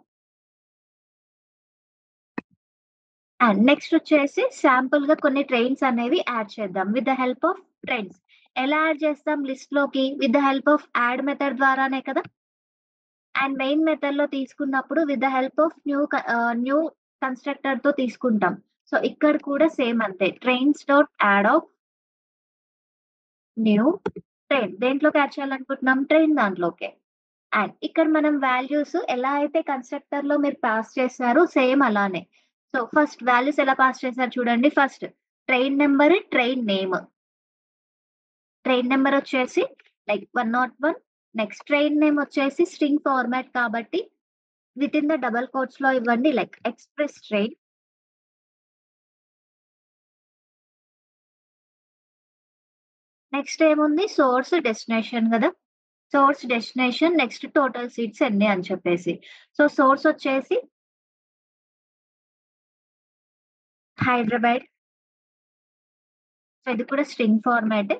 అండ్ నెక్స్ట్ వచ్చేసి శాంపుల్ గా కొన్ని ట్రైన్స్ అనేవి యాడ్ చేద్దాం with the help of trains. ఎలా యాడ్ చేస్తాం లిస్ట్ లోకి, with the help of add method ద్వారానే కదా. అండ్ మెయిన్ మెథడ్ లో తీసుకున్నప్పుడు with the help of new constructor తో తీసుకుంటాం. సో ఇక్కడ కూడా సేమ్ అంతే, trains dot add of new train. దేంట్లోకి యాడ్ చేయాలనుకుంటున్నాం, ట్రైన్ దాంట్లోకే. అండ్ ఇక్కడ మనం వాల్యూస్ ఎలా అయితే కన్స్ట్రక్టర్ లో మీరు పాస్ చేశారో సేమ్ అలానే. సో ఫస్ట్ వాల్యూస్ ఎలా పాస్ చేశారు చూడండి. First train number, train name. Train number వచ్చేసి లైక్ 101. నెక్స్ట్ ట్రైన్ నేమ్ వచ్చేసి స్ట్రింగ్ ఫార్మాట్ కాబట్టి within the double quotes లో ఇవ్వండి, లైక్ ఎక్స్ప్రెస్ ట్రైన్. నెక్స్ట్ ఏముంది, సోర్స్ డెస్టినేషన్ కదా. Source destination next total seats ఎన్ని అని చెప్పేసి. సో సోర్స్ వచ్చేసి హైదరాబాద్. సో ఇది కూడా string format,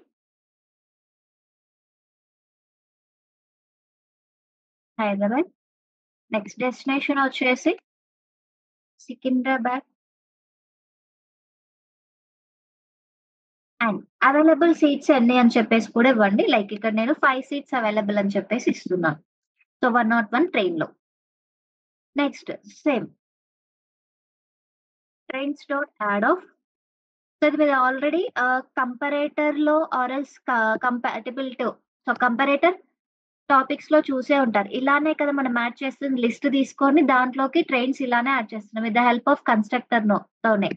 Hyderabad. Next destination వచ్చేసి సికింద్రాబాద్. అండ్ అవైలబుల్ సీట్స్ ఎన్ని అని చెప్పేసి కూడా ఇవ్వండి, లైక్ ఇక్కడ నేను 5 సీట్స్ అవైలబుల్ అని చెప్పేసి ఇస్తున్నాను. సో 101 ట్రైన్ లో. Next same trains dot add of. So ఇది మీరు ఆల్రెడీ కంపరేటర్ లో ఆర్ఎల్స్ compatible to, so comparator topics లో చూసే ఉంటారు. ఇలానే కదా మనం యాడ్ చేస్తుంది, లిస్ట్ తీసుకొని దాంట్లోకి ట్రైన్స్ ఇలానే యాడ్ చేస్తున్నాం with the help of constructor తోనే.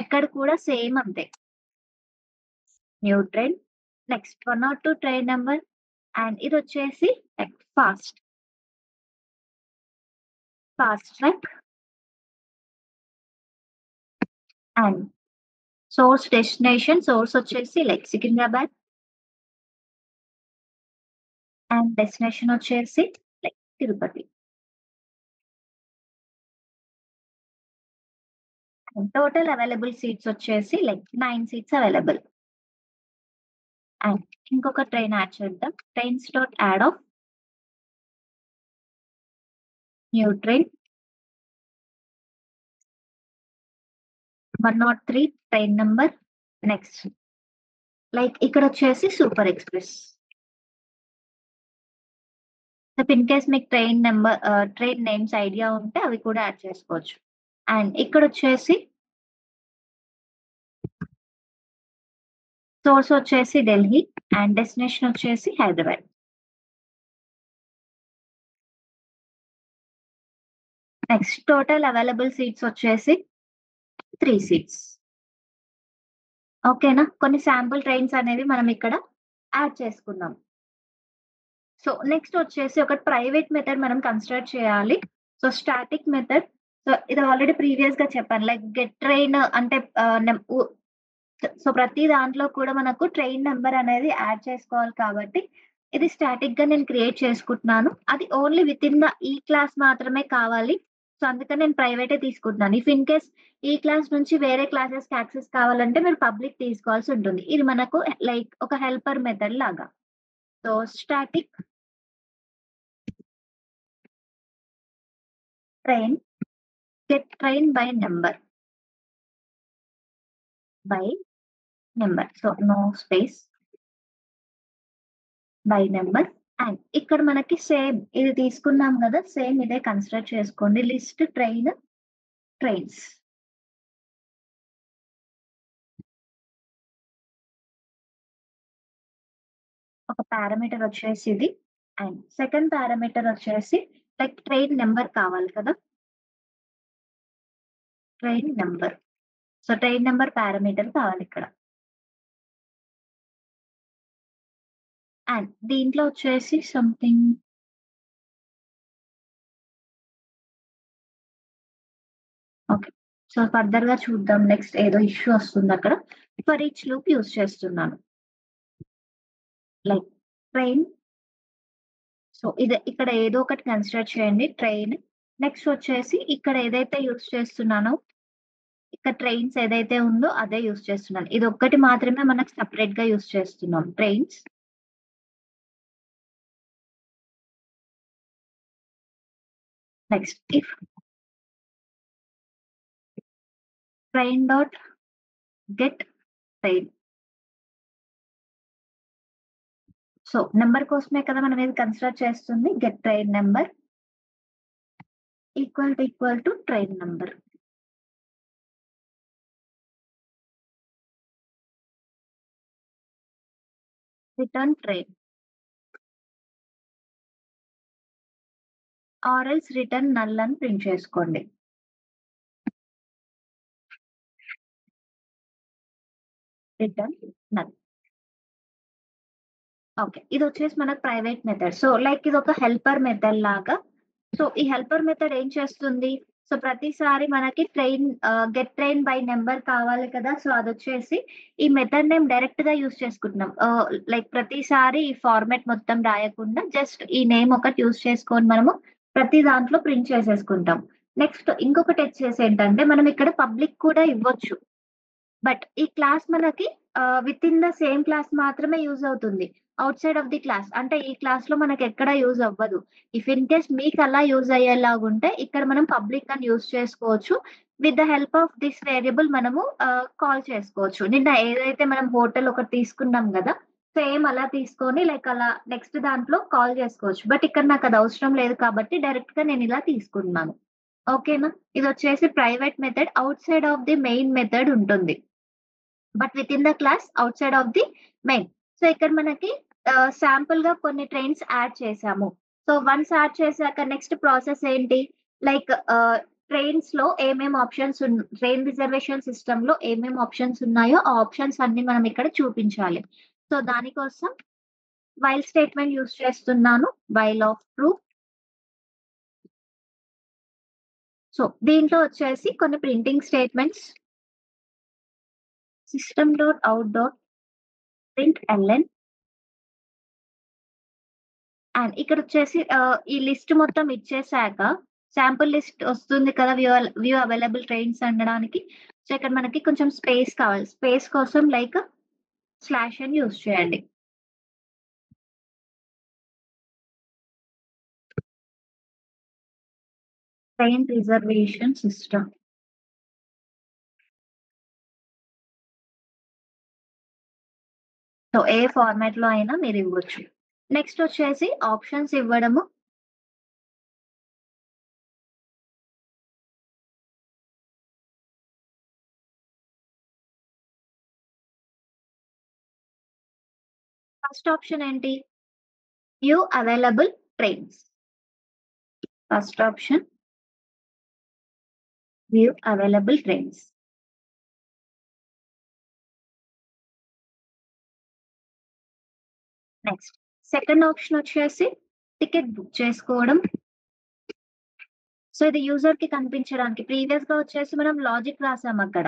ఇక్కడ కూడా సేమ్ అంతే, new train. Next 102 train number. And ఇది వచ్చేసి fast track. And source destination, source వచ్చేసి లైక్ సికింద్రాబాద్. అండ్ డెస్టినేషన్ వచ్చేసి like Tirupati. Total available seats వచ్చేసి లైక్ 9 సీట్స్ అవైలబుల్. అండ్ ఇంకొక ట్రైన్ యాడ్ చేద్దాం, trains dot add of new train 103 train number. Next like ఇక్కడ వచ్చేసి super express. In case మీకు train number train names idea ఉంటే అవి కూడా యాడ్ చేసుకోవచ్చు. అండ్ ఇక్కడ వచ్చేసి సోర్స్ వచ్చేసి ఢిల్లీ అండ్ డెస్టినేషన్ వచ్చేసి Hyderabad. Next total available seats వచ్చేసి 3 సీట్స్. ఓకేనా. కొన్ని శాంపుల్ ట్రైన్స్ అనేవి మనం ఇక్కడ యాడ్ చేసుకున్నాం. సో నెక్స్ట్ వచ్చేసి ఒక ప్రైవేట్ మెథడ్ మనం కన్సిడర్ చేయాలి. So static method. సో ఇది ఆల్రెడీ ప్రీవియస్ గా చెప్పాను, లైక్ గెట్ ట్రైన్ అంటే సో, ప్రతి దాంట్లో కూడా మనకు ట్రైన్ నంబర్ అనేది యాడ్ చేసుకోవాలి కాబట్టి, ఇది స్టాటిక్‌గా నేను క్రియేట్ చేసుకుంటున్నాను. అది ఓన్లీ వితిన్ ద ఈ క్లాస్ మాత్రమే కావాలి. సో, అందుకని నేను ప్రైవేటే తీసుకుంటున్నాను. ఇఫ్ ఇన్ కేస్ ఈ క్లాస్ నుంచి వేరే క్లాసెస్‌కి యాక్సెస్ కావాలంటే మీరు పబ్లిక్ తీసుకోవాల్సి ఉంటుంది. ఇది మనకు లైక్ ఒక హెల్పర్ మెథడ్ లాగా. So, static train get train by number. So, no space by number and ఇక్కడ మనకి సేమ్ ఇది తీసుకున్నాం గదా! సేమ్ ఇదే కన్సిడర్ చేసుకోండి. List trains. ఒక పారామీటర్ వచ్చేసి ఇది. అండ్ సెకండ్ పారామీటర్ వచ్చేసి లైక్ ట్రైన్ నంబర్ కావాలి కదా! Train number. So, train number parameter కావాలిక్కడ. అండ్ దీంట్లో వచ్చేసి సంథింగ్ ఓకే. సో, ఫర్దర్‌గా చూద్దాం. నెక్స్ట్ ఏదో ఇష్యూ వస్తుందక్కడ. ఫర్ ఈచ్ లూప్ యూజ్ చేస్తున్నాను. లైక్ ట్రైన్ సో, ఇక్కడ ఏదో ఒకటి కన్సిడర్ చేయండి ట్రైన్. నెక్స్ట్ వచ్చేసి ఇక్కడ ఏదైతే యూజ్ చేస్తున్నానో, ఇక్కడ ట్రైన్స్ ఏదైతే ఉందో అదే యూజ్ చేస్తున్నాను. ఇదొక్కటి మాత్రమే మనకు సెపరేట్‌గా యూజ్ చేస్తున్నాం. Trains next if train dot get train. So, number కోసమే కదా మనం ఇది కన్సిడర్ చేస్తుంది. Get train number equal to train number. Return train or else return null అని ప్రింట్ చేసుకోండి. Return null. ఓకే. ఇదొచ్చేసి మనకు ప్రైవేట్ మెథడ్. సో, లైక్ ఇదొక helper method లాగా. సో, ఈ హెల్పర్ మెథడ్ ఏం చేస్తుంది? సో, ప్రతిసారి మనకి గెట్ ట్రైన్ బై నంబర్ కావాలి కదా! సో, అదొచ్చేసి ఈ మెథడ్ నేమ్ డైరెక్ట్‌గా యూజ్ చేసుకుంటున్నాం. లైక్ ప్రతిసారి ఈ ఫార్మాట్ మొత్తం రాయకుండా జస్ట్ ఈ నేమ్ ఒకటి యూజ్ చేసుకొని మనము ప్రతి దాంట్లో ప్రింట్ చేసేసుకుంటాం. నెక్స్ట్ ఇంకొకటొచ్చేసి ఏంటంటే మనం ఇక్కడ పబ్లిక్ కూడా ఇవ్వచ్చు. బట్ ఈ క్లాస్ మనకి వితిన్ ద సేమ్ క్లాస్ మాత్రమే యూజ్ అవుతుంది. ఔట్‌సైడ్ ఆఫ్ ది క్లాస్ అంటే ఈ క్లాస్‌లో మనకెక్కడ యూజ్ అవ్వదు. ఇఫ్ ఇన్ కేస్ మీకలా యూజ్ అయ్యేలాగుంటే ఇక్కడ మనం పబ్లిక్ అని యూజ్ చేసుకోవచ్చు. With the help of this variable మనము కాల్ చేసుకోవచ్చు. నిన్న ఏదైతే మనం హోటల్ ఒకటి తీసుకున్నాం గదా! సేమ్ అలా తీసుకొని లైక్ అలా నెక్స్ట్ దాంట్లో కాల్ చేసుకోవచ్చు. బట్ ఇక్కడ నాకది అవసరం లేదు కాబట్టి డైరెక్ట్‌గా నేనిలా తీసుకుంటున్నాను. ఓకేనా? ఇదొచ్చేసి private method. Outside of the main method ఉంటుంది. But within the class outside of the main. So, ఇక్కడ మనకి శాంపుల్‌గా కొన్ని ట్రైన్స్ యాడ్ చేసాము. సో, వన్స్ యాడ్ చేసాక నెక్స్ట్ ప్రాసెస్ ఏంటి? లైక్ ట్రైన్స్‌లో ట్రైన్ రిజర్వేషన్ సిస్టమ్‌లో ఏమేమి ఆప్షన్స్ ఉన్నాయో, ఆ ఆప్షన్స్ అన్నీ మనం ఇక్కడ చూపించాలి. సో, దానికోసం వైల్ స్టేట్‌మెంట్ యూజ్ చేస్తున్నాను. While of true. సో, దీంట్లో వచ్చేసి కొన్ని printing statements system dot out dot println and ఇక్కడొచ్చేసి ఈ లిస్ట్ మొత్తం ఇచ్చేసాక శాంపుల్ లిస్ట్ వస్తుంది కదా! వ్యూ అవైలబుల్ ట్రైన్స్ అనడానికి. సో, ఇక్కడ మనకి కొంచెం స్పేస్ కావాలి. స్పేస్ కోసం లైక్ స్లాష్ అని యూజ్ చేయండి. Train reservation system. సో, ఏ ఫార్మాట్‌లో అయినా మీరివ్వచ్చు. నెక్స్ట్ వచ్చేసి ఆప్షన్స్ ఇవ్వడము. ఫస్ట్ ఆప్షన్ ఏంటి? View available trains. First option view available trains. Next second option వచ్చేసి టికెట్ బుక్ చేసుకోవడం. సో, ఇది యూజర్‌కి కనిపించడానికి ప్రీవియస్‌గా వచ్చేసి మనం లాజిక్ రాసామక్కడ.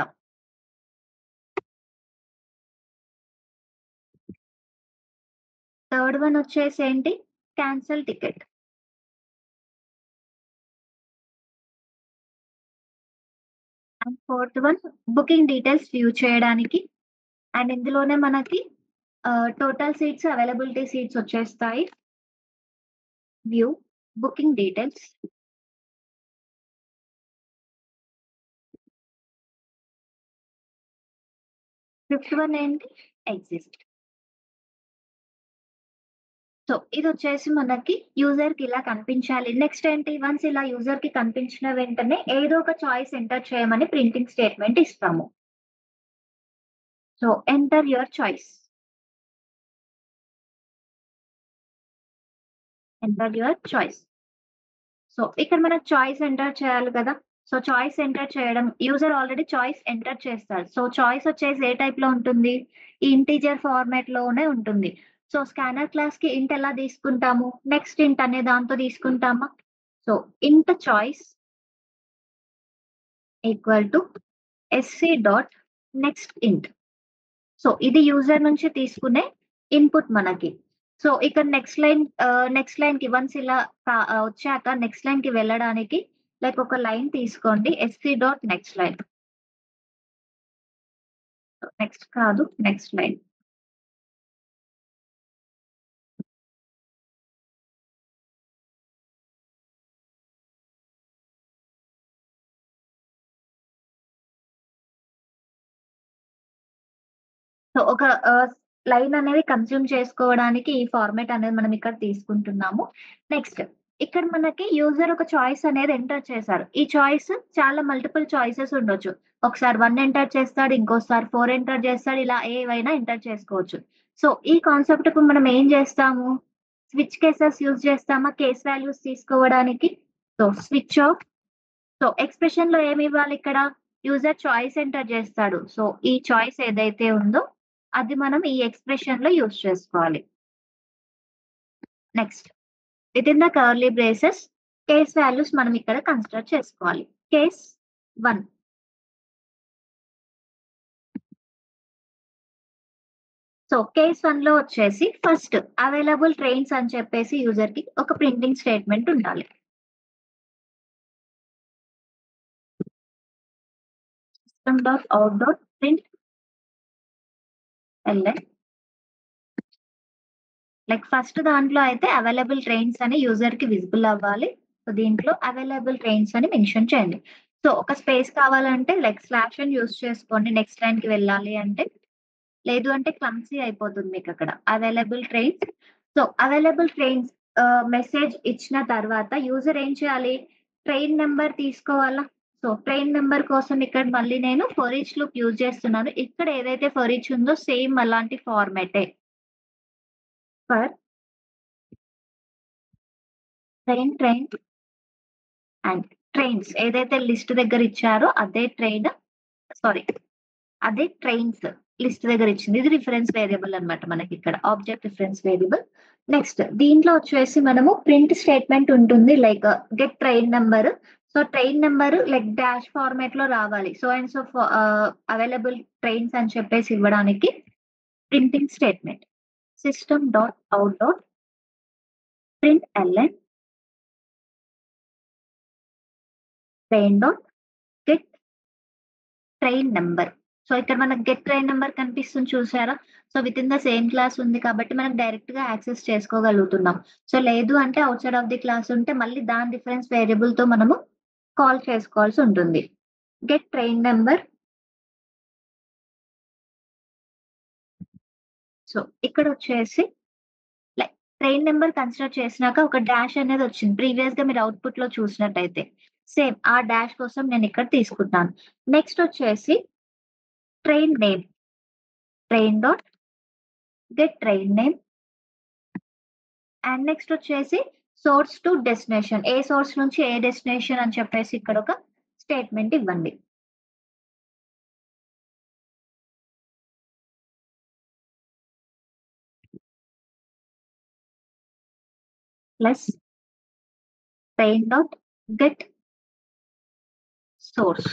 థర్డ్ వన్ వచ్చేసి ఏంటి? Cancel ticket. And fourth one booking details view చేయడానికి. అండ్ ఇందులోనే మనకి టోటల్ సీట్స్, అవైలబిలిటీ సీట్స్ వచ్చేస్తాయి. View booking details. Fifth one ఏంటి? ఎగ్జిస్ట్. సో ఇదొచ్చేసి మనకి యూజర్‌కి ఇలా కనిపించాలి. నెక్స్ట్ ఏంటి? వన్స్ ఇలా యూజర్‌కి కనిపించిన వెంటనే ఏదో ఒక చాయిస్ ఎంటర్ చేయమని ప్రింటింగ్ స్టేట్మెంట్ ఇస్తాము. So enter your choice. Enter your choice. So ఇక్కడ మనకు చాయిస్ ఎంటర్ చేయాలి కదా! సో చాయిస్ ఎంటర్ చేయడం యూజర్ ఆల్రెడీ చాయిస్ ఎంటర్ చేస్తారు. సో చాయిస్ వచ్చేసి ఏ టైప్‌లో ఉంటుంది? ఇంటిజర్ ఫార్మాట్‌లోనే ఉంటుంది. సో స్కానర్ క్లాస్‌కి ఇంట్ ఎలా తీసుకుంటాము? నెక్స్ట్ ఇంట్ అనే దాంతో తీసుకుంటామా? So int choice equal to SC dot next int. So ఇది యూజర్ నుంచి తీసుకునే ఇన్‌పుట్ మనకి. సో ఇక్కడ నెక్స్ట్ లైన్‌కి వన్స్ ఇలా వచ్చాక నెక్స్ట్ లైన్‌కి వెళ్ళడానికి లైక్ ఒక లైన్ తీసుకోండి. SC dot next line. Next కాదు, నెక్స్ట్ లైన్. సో ఒక లైన్ అనేది కన్జ్యూమ్ చేసుకోవడానికి ఈ ఫార్మాట్ అనేది మనం ఇక్కడ తీసుకుంటున్నాము. నెక్స్ట్ ఇక్కడ మనకి యూజర్ ఒక చాయిస్ అనేది ఎంటర్ చేశారు. ఈ చాయిస్ చాలా మల్టిపుల్ చాయిసెస్ ఉండొచ్చు. ఒకసారి 1 ఎంటర్ చేస్తాడు, ఇంకోసారి 4 ఎంటర్ చేస్తాడు. ఇలా ఏవైనా ఎంటర్ చేసుకోవచ్చు. సో ఈ కాన్సెప్ట్‌కు మనం ఏం చేస్తాము? స్విచ్ కేసెస్ యూజ్ చేస్తామా? కేస్ వాల్యూస్ తీసుకోవడానికి. So switch of. సో ఎక్స్‌ప్రెషన్‌లో ఏమివ్వాలిక్కడ? యూజర్ చాయిస్ ఎంటర్ చేస్తాడు. సో ఈ చాయిస్ ఏదైతే ఉందో అది మనం ఈ ఎక్స్‌ప్రెషన్‌లో యూజ్ చేసుకోవాలి. Next within the curly braces case values మనం ఇక్కడ కన్సిడర్ చేసుకోవాలి. కేస్ 1. సో కేస్ 1లో వచ్చేసి ఫస్ట్ అవైలబుల్ ట్రైన్స్ అని చెప్పేసి యూజర్‌కి ఒక ప్రింటింగ్ స్టేట్మెంట్ ఉండాలి. system.out.println లైక్ ఫస్ట్ దాంట్లో అయితే అవైలబుల్ ట్రైన్స్ అని యూజర్‌కి విజిబుల్ అవ్వాలి. సో దీంట్లో అవైలబుల్ ట్రైన్స్ అని మెన్షన్ చేయండి. సో ఒక స్పేస్ కావాలంటే లైక్ స్లాష్ అని యూజ్ చేసుకోండి నెక్స్ట్ లైన్‌కి వెళ్ళాలి అంటే. లేదు అంటే క్లమ్సీ అయిపోతుంది మీకక్కడ. Available trains. So available trains message ఇచ్చిన తర్వాత యూజర్ ఏం చేయాలి? ట్రైన్ నంబర్ తీసుకోవాలా? సో ట్రైన్ నంబర్ కోసం ఇక్కడ మళ్ళీ నేను ఫర్ ఈచ్ లూప్ యూజ్ చేస్తున్నాను. ఇక్కడ ఏదైతే ఫర్ ఈచ్ ఉందో సేమ్ అలాంటి ఫార్మాటే. ఫర్ ట్రైన్ అండ్ ట్రైన్స్ ఏదైతే లిస్ట్ దగ్గర ఇచ్చారో సారీ అదే ట్రైన్స్ లిస్ట్ దగ్గర ఇచ్చింది. ఇది రిఫరెన్స్ వేరియబుల్ అన్నమాట మనకిక్కడ. Object reference variable. నెక్స్ట్ దీంట్లో వచ్చేసి మనము ప్రింట్ స్టేట్మెంట్ ఉంటుంది. Like get train number. So train number like dash ఫార్మాట్‌లో రావాలి. So and so available trains అని చెప్పేసి ఇవ్వడానికి printing statement. System dot out dot println train dot get train number. So ఇక్కడ మనకు గెట్ ట్రైన్ నంబర్ కనిపిస్తుంది చూసారా? So within the same class ఉంది కాబట్టి మనం డైరెక్ట్‌గా యాక్సెస్ చేసుకోగలుగుతున్నాం. సో లేదు అంటే ఔట్‌సైడ్ ఆఫ్ ది క్లాస్ ఉంటే మళ్ళీ దాని రిఫరెన్స్ వేరియబుల్‌తో మనము కాల్ చేసుకోవాల్సి ఉంటుంది. Get train number. సో ఇక్కడొచ్చేసి లైక్ ట్రైన్ నంబర్ కన్సిడర్ చేసినాక ఒక డాష్ అనేది వచ్చింది. ప్రీవియస్‌గా మీరు అవుట్‌పుట్‌లో చూసినట్టయితే. సేమ్ ఆ డాష్ కోసం నేను ఇక్కడ తీసుకుంటున్నాను. నెక్స్ట్ వచ్చేసి train name. Train dot get train name. And next వచ్చేసి సోర్స్ టు డెస్టినేషన్. ఏ సోర్స్ నుంచి ఏ డెస్టినేషన్ అని చెప్పేసి ఇక్కడ ఒక స్టేట్మెంట్ ఇవ్వండి. Plus train dot get source.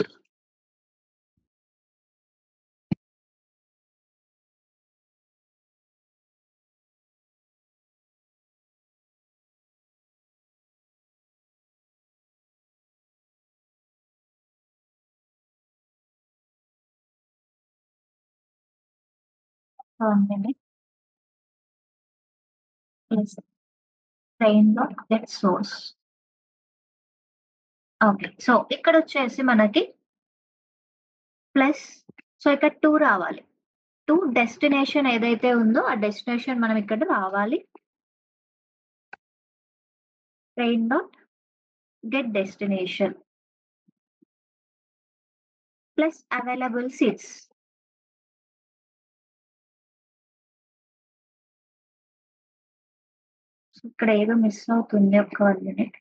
1 minute. Yes. Train dot get source. Okay. So ఇక్కడొచ్చేసి మనకి ప్లస్ ఇక్కడ 2 రావాలి. 2 డెస్టినేషన్ ఏదైతే ఉందో ఆ డెస్టినేషన్ మనం ఇక్కడ రావాలి. Train dot get destination plus available seats. ఇక్కడ ఏదో మిస్ అవుతుంది. ఒక్క 1 మినిట్.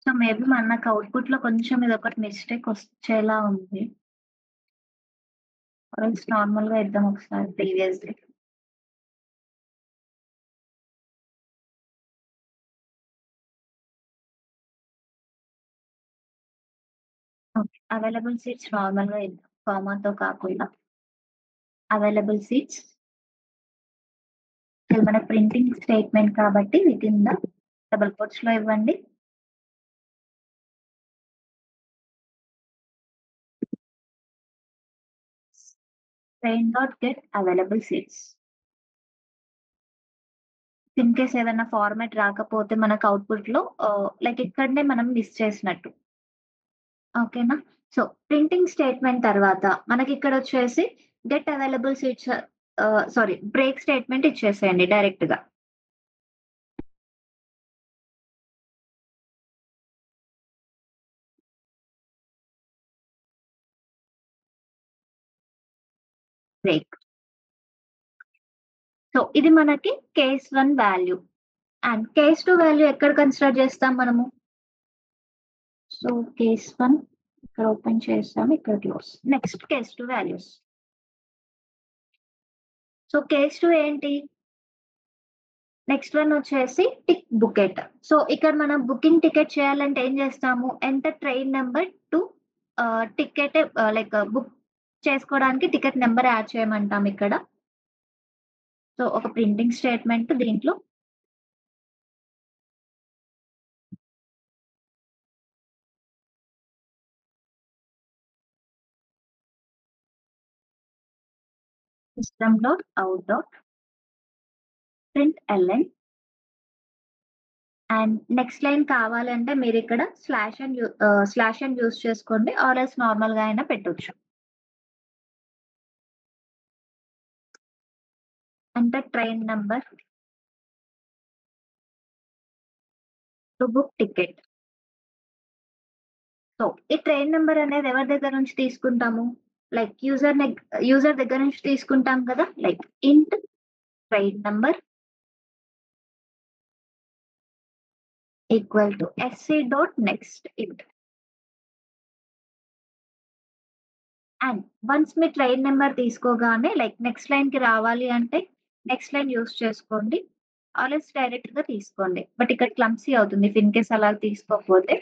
సో మేబీ మనకు అవుట్‌పుట్‌లో కొంచెం ఇదొకటి మిస్టేక్ వచ్చేలా ఉంది. ఎల్స్ నార్మల్‌గా ఇద్దాం ఒకసారి ప్రీవియస్‌ది. ఓకే. అవైలబుల్ సీట్స్ నార్మల్‌గా ఇద్దాం. కామాతో కాకుండా. Available seats. ఇది మన ప్రింటింగ్ స్టేట్‌మెంట్ కాబట్టి వితిన్ ద డబుల్ కోట్స్‌లో ఇవ్వండి. Train dot get available seats. In case ఏదైనా ఫార్మాట్ రాకపోతే మనకు అవుట్‌పుట్‌లో లైక్ ఇక్కడనే మనం మిస్ చేసినట్టు. ఓకేనా? సో, ప్రింటింగ్ స్టేట్‌మెంట్ తర్వాత మనకిక్కడొచ్చేసి get available seats sorry break statement ఇచ్చేసేయండి డైరెక్ట్‌గా. బ్రేక్. సో, ఇది మనకి case 1 value. And case 2 value ఎక్కడ కన్సిడర్ చేస్తాం మనము? సో, కేస్ 1 ఇక్కడ ఓపెన్ చేసాము. ఇక్కడ close. Next case 2 values. So, case 2 ఏంటి? నెక్స్ట్ వన్ వచ్చేసి టిక్ బుకెట్. సో, ఇక్కడ మనం బుకింగ్ టికెట్ చేయాలంటే ఏం చేస్తాము? Enter train number to ticket like book చేసుకోవడానికి టికెట్ నంబర్ యాడ్ చేయమంటాం ఇక్కడ. సో, ఒక ప్రింటింగ్ స్టేట్‌మెంట్ దీంట్లో system dot out dot println and next line కావాలంటే మీరిక్కడ స్లాష్ అండ్ యూజ్ చేసుకోండి. ఆర్ ఎల్స్ నార్మల్‌గా అయినా పెట్టొచ్చు. Enter train number to book ticket. So, ఈ ట్రైన్ నంబర్ అనేది ఎవరి దగ్గర నుంచి తీసుకుంటాము? లైక్ యూజర్ దగ్గర నుంచి తీసుకుంటాం కదా! Like int train number equal to SC dot next int. And once మీ ట్రైన్ నంబర్ తీసుకోగానే లైక్ నెక్స్ట్ లైన్‌కి రావాలి అంటే నెక్స్ట్ లైన్ యూజ్ చేసుకోండి. ఆర్ ఎల్స్ డైరెక్ట్‌గా తీసుకోండి. బట్ ఇక్కడ క్లమ్సీ అవుతుంది. ఇఫ్ ఇన్ కేస్ అలా తీసుకోకపోతే.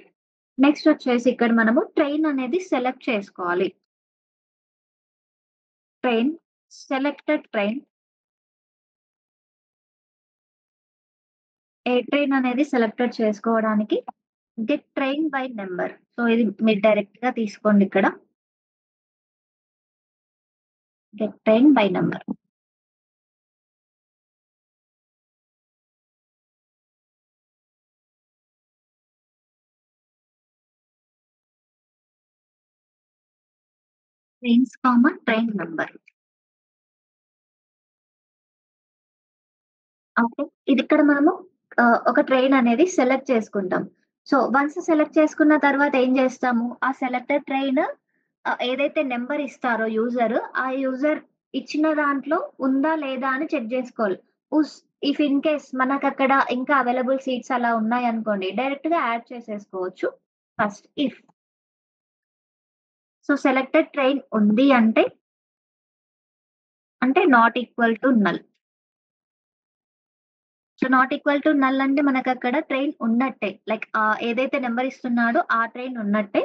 నెక్స్ట్ వచ్చేసి ఇక్కడ మనము ట్రైన్ అనేది సెలెక్ట్ చేసుకోవాలి. ట్రైన్ సెలెక్టెడ్ ట్రైన్ ఏ ట్రైన్ అనేది సెలెక్టెడ్ చేసుకోవడానికి get train by number. So, ఇది మీరు డైరెక్ట్‌గా తీసుకోండి ఇక్కడ. Get train by number. Trains comma train number. Okay. ఇది ఇక్కడ మనము ఒక ట్రైన్ అనేది సెలెక్ట్ చేసుకుంటాం. సో, వన్స్ సెలెక్ట్ చేసుకున్న తర్వాత ఏం చేస్తాము, ఆ సెలెక్టెడ్ ట్రైన్ ఏదైతే నంబర్ ఇస్తారో యూజర్, ఆ యూజర్ ఇచ్చిన దాంట్లో ఉందా లేదా అని చెక్ జేసుకోవాలి. ఉస్ ఇఫ్ ఇన్ కేస్ మనకక్కడ ఇంకా అవైలబుల్ సీట్స్ అలా ఉన్నాయనుకోండి, డైరెక్ట్‌గా యాడ్ చేసేసుకోవచ్చు. First if so, selected train ఉంది అంటే, not equal to null. So, not equal to null అంటే మనకక్కడ ట్రైన్ ఉన్నట్టే. లైక్ ఏదైతే నంబర్ ఇస్తున్నాడో ఆ ట్రైన్ ఉన్నట్టే.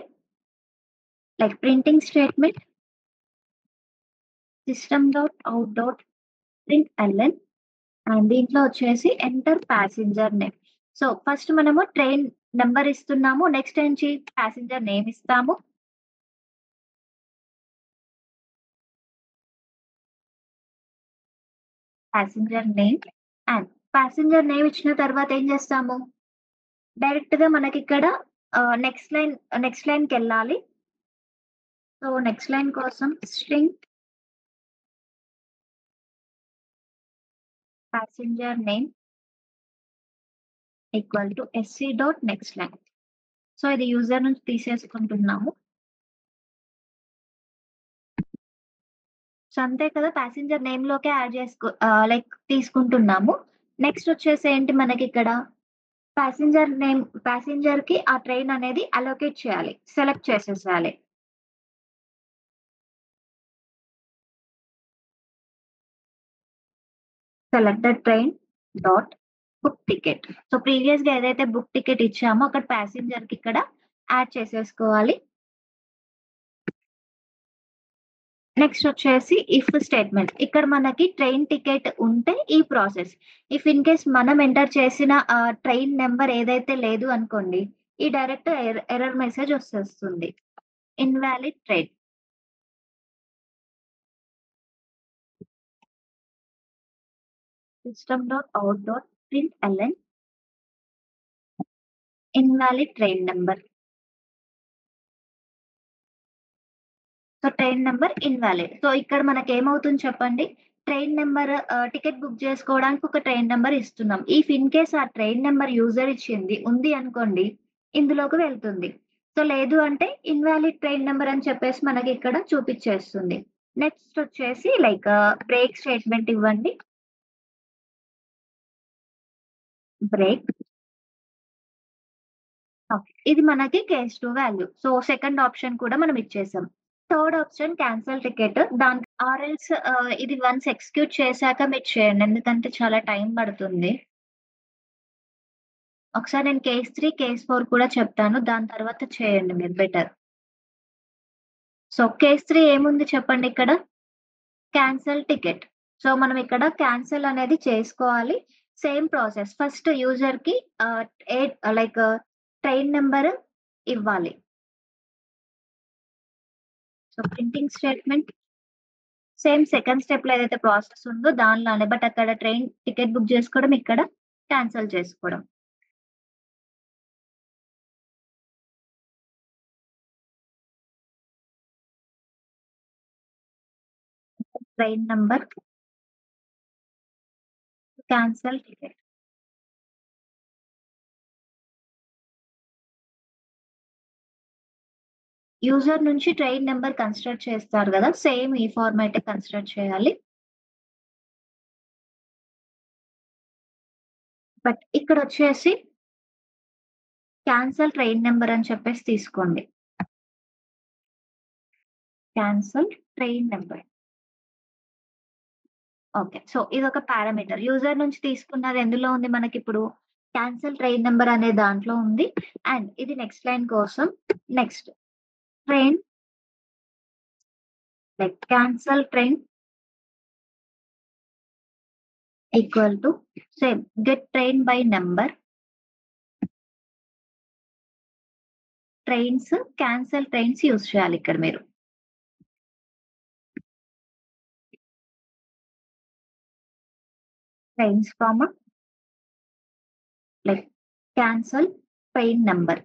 Like printing statement system dot out dot println and దీంట్లో వచ్చేసి enter passenger name. So, first మనము ట్రైన్ నంబర్ ఇస్తున్నాము. నెక్స్ట్ ఏంటి ప్యాసింజర్ నేమ్ ఇస్తాము. Passenger name and passenger name ఇచ్చిన తర్వాత ఏం చేస్తాము? డైరెక్ట్‌గా మనకిక్కడ నెక్స్ట్ లైన్‌కెళ్ళాలి. సో, నెక్స్ట్ లైన్ కోసం string passenger name equal to SC dot next line. So, ఇది యూజర్ నుంచి తీసేసుకుంటున్నాము. సో, అంతే కదా! ప్యాసింజర్ నేమ్‌లోకే యాడ్ లైక్ తీసుకుంటున్నాము. నెక్స్ట్ వచ్చేసి ఏంటి మనకిక్కడ ప్యాసింజర్‌కి ఆ ట్రైన్ అనేది అలోకేట్ చేయాలి. సెలెక్ట్ చేసేసేయాలి. Select the train dot book ticket. So, ప్రీవియస్‌గా ఏదైతే బుక్ టికెట్ ఇచ్చామో అక్కడ ప్యాసింజర్‌కి ఇక్కడ యాడ్ చేసేసుకోవాలి. నెక్స్ట్ వచ్చేసి ఇఫ్ స్టేట్‌మెంట్. ఇక్కడ మనకి ట్రైన్ టికెట్ ఉంటే ఈ ప్రాసెస్. ఇఫ్ ఇన్ కేస్ మనం ఎంటర్ చేసిన ట్రైన్ నంబర్ ఏదైతే లేదు అనుకోండి, ఈ డైరెక్ట్ ఎర్రర్ మెసేజ్ వచ్చేస్తుంది. Invalid train. System dot out dot println invalid train number. So, train number invalid. So, ఇక్కడ మనకేమవుతుంది చెప్పండి? టికెట్ బుక్ చేసుకోవడానికి ఒక ట్రైన్ నంబర్ ఇస్తున్నాం. ఇఫ్ ఇన్ కేస్ ఆ ట్రైన్ నంబర్ యూజర్ ఇచ్చింది ఉంది అనుకోండి, ఇందులోకి వెళ్తుంది. సో, లేదు అంటే ఇన్వాలిడ్ ట్రైన్ నంబర్ అని చెప్పేసి మనకిక్కడ చూపిచ్చేస్తుంది. నెక్స్ట్ వచ్చేసి బ్రేక్ స్టేట్‌మెంట్ ఇవ్వండి. Break okay. ఇది మనకి case 2 value. So, second option కూడా మనం ఇచ్చేసాం. Third option cancel ticket. ఇది వన్స్ ఎగ్జిక్యూట్ చేశాక మీరు చేయండి. ఎందుకంటే చాలా టైం పడుతుంది. ఒకసారి నేను కేస్ 3, కేస్ 4 కూడా చెప్తాను. దాని తర్వాత చేయండి మీరు బెటర్. సో, కేస్ 3 ఏముంది చెప్పండి ఇక్కడ? Cancel ticket. సో, మనం ఇక్కడ క్యాన్సెల్ అనేది చేసుకోవాలి. Same process. ఫస్ట్ యూజర్‌కి ఆహ్, ఏ లైక్ ట్రైన్ నంబర్ ఇవ్వాలి. So, printing statement same second స్టెప్‌లో ఏదైతే ప్రాసెస్ ఉందో దానిలానే. బట్ అక్కడ ట్రైన్ టికెట్ బుక్ జేసుకోవడం, ఇక్కడ క్యాన్సెల్ చేసుకోవడం. Train number, cancel ticket. User నుంచి ట్రైన్ నంబర్ కన్సిడర్ చేస్తారు గదా! సేమ్ ఈ ఫార్మాటే కన్సిడర్ చేయాలి. బట్ ఇక్కడొచ్చేసి క్యాన్సెల్ ట్రైన్ నంబర్ అని చెప్పేసి తీసుకోండి. Cancel train number. Okay. So, ఇదొక పారామీటర్. యూజర్ నుంచి తీసుకున్నది ఎందులో ఉంది మనకిప్పుడు? క్యాన్సెల్ ట్రైన్ నంబర్ అనే దాంట్లో ఉంది. అండ్ ఇది నెక్స్ట్ లైన్ కోసం next train cancel train equal to same get train by number cancel trains use చేయాలి ఇక్కడ మీరు. Trains comma like cancel train number.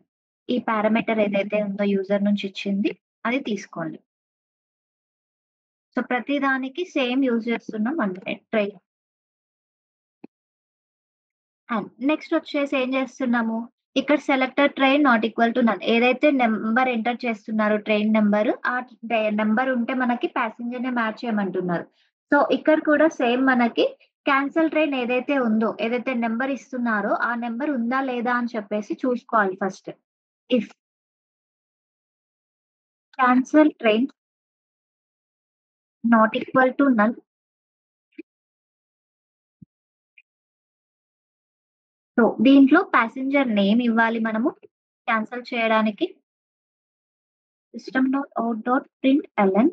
ఈ పారామీటర్ ఏదైతే ఉందో యూజర్ నుంచి ఇచ్చింది అది తీసుకోండి. సో, ప్రతి దానికి సేమ్ యూజ్ చేస్తున్నాం అందుకే ట్రైన్. అండ్ నెక్స్ట్ వచ్చేసి ఏం చేస్తున్నాము? ఇక్కడ selected train not equal to none. ఏదైతే నంబర్ ఎంటర్ చేస్తున్నారో ట్రైన్ నంబర్, ఆ నంబర్ ఉంటే మనకి ప్యాసింజర్‌ని మ్యాచ్ చేయమంటున్నారు. సో, ఇక్కడ కూడా సేమ్ మనకి క్యాన్సెల్ ట్రైన్ ఏదైతే ఉందో, ఏదైతే నంబర్ ఇస్తున్నారో, ఆ నంబర్ ఉందా లేదా అని చెప్పేసి చూసుకోవాలి first. If cancel train not equal to none. So, దీంట్లో ప్యాసింజర్ నేమ్ ఇవ్వాలి మనము క్యాన్సెల్ చేయడానికి. system.out.println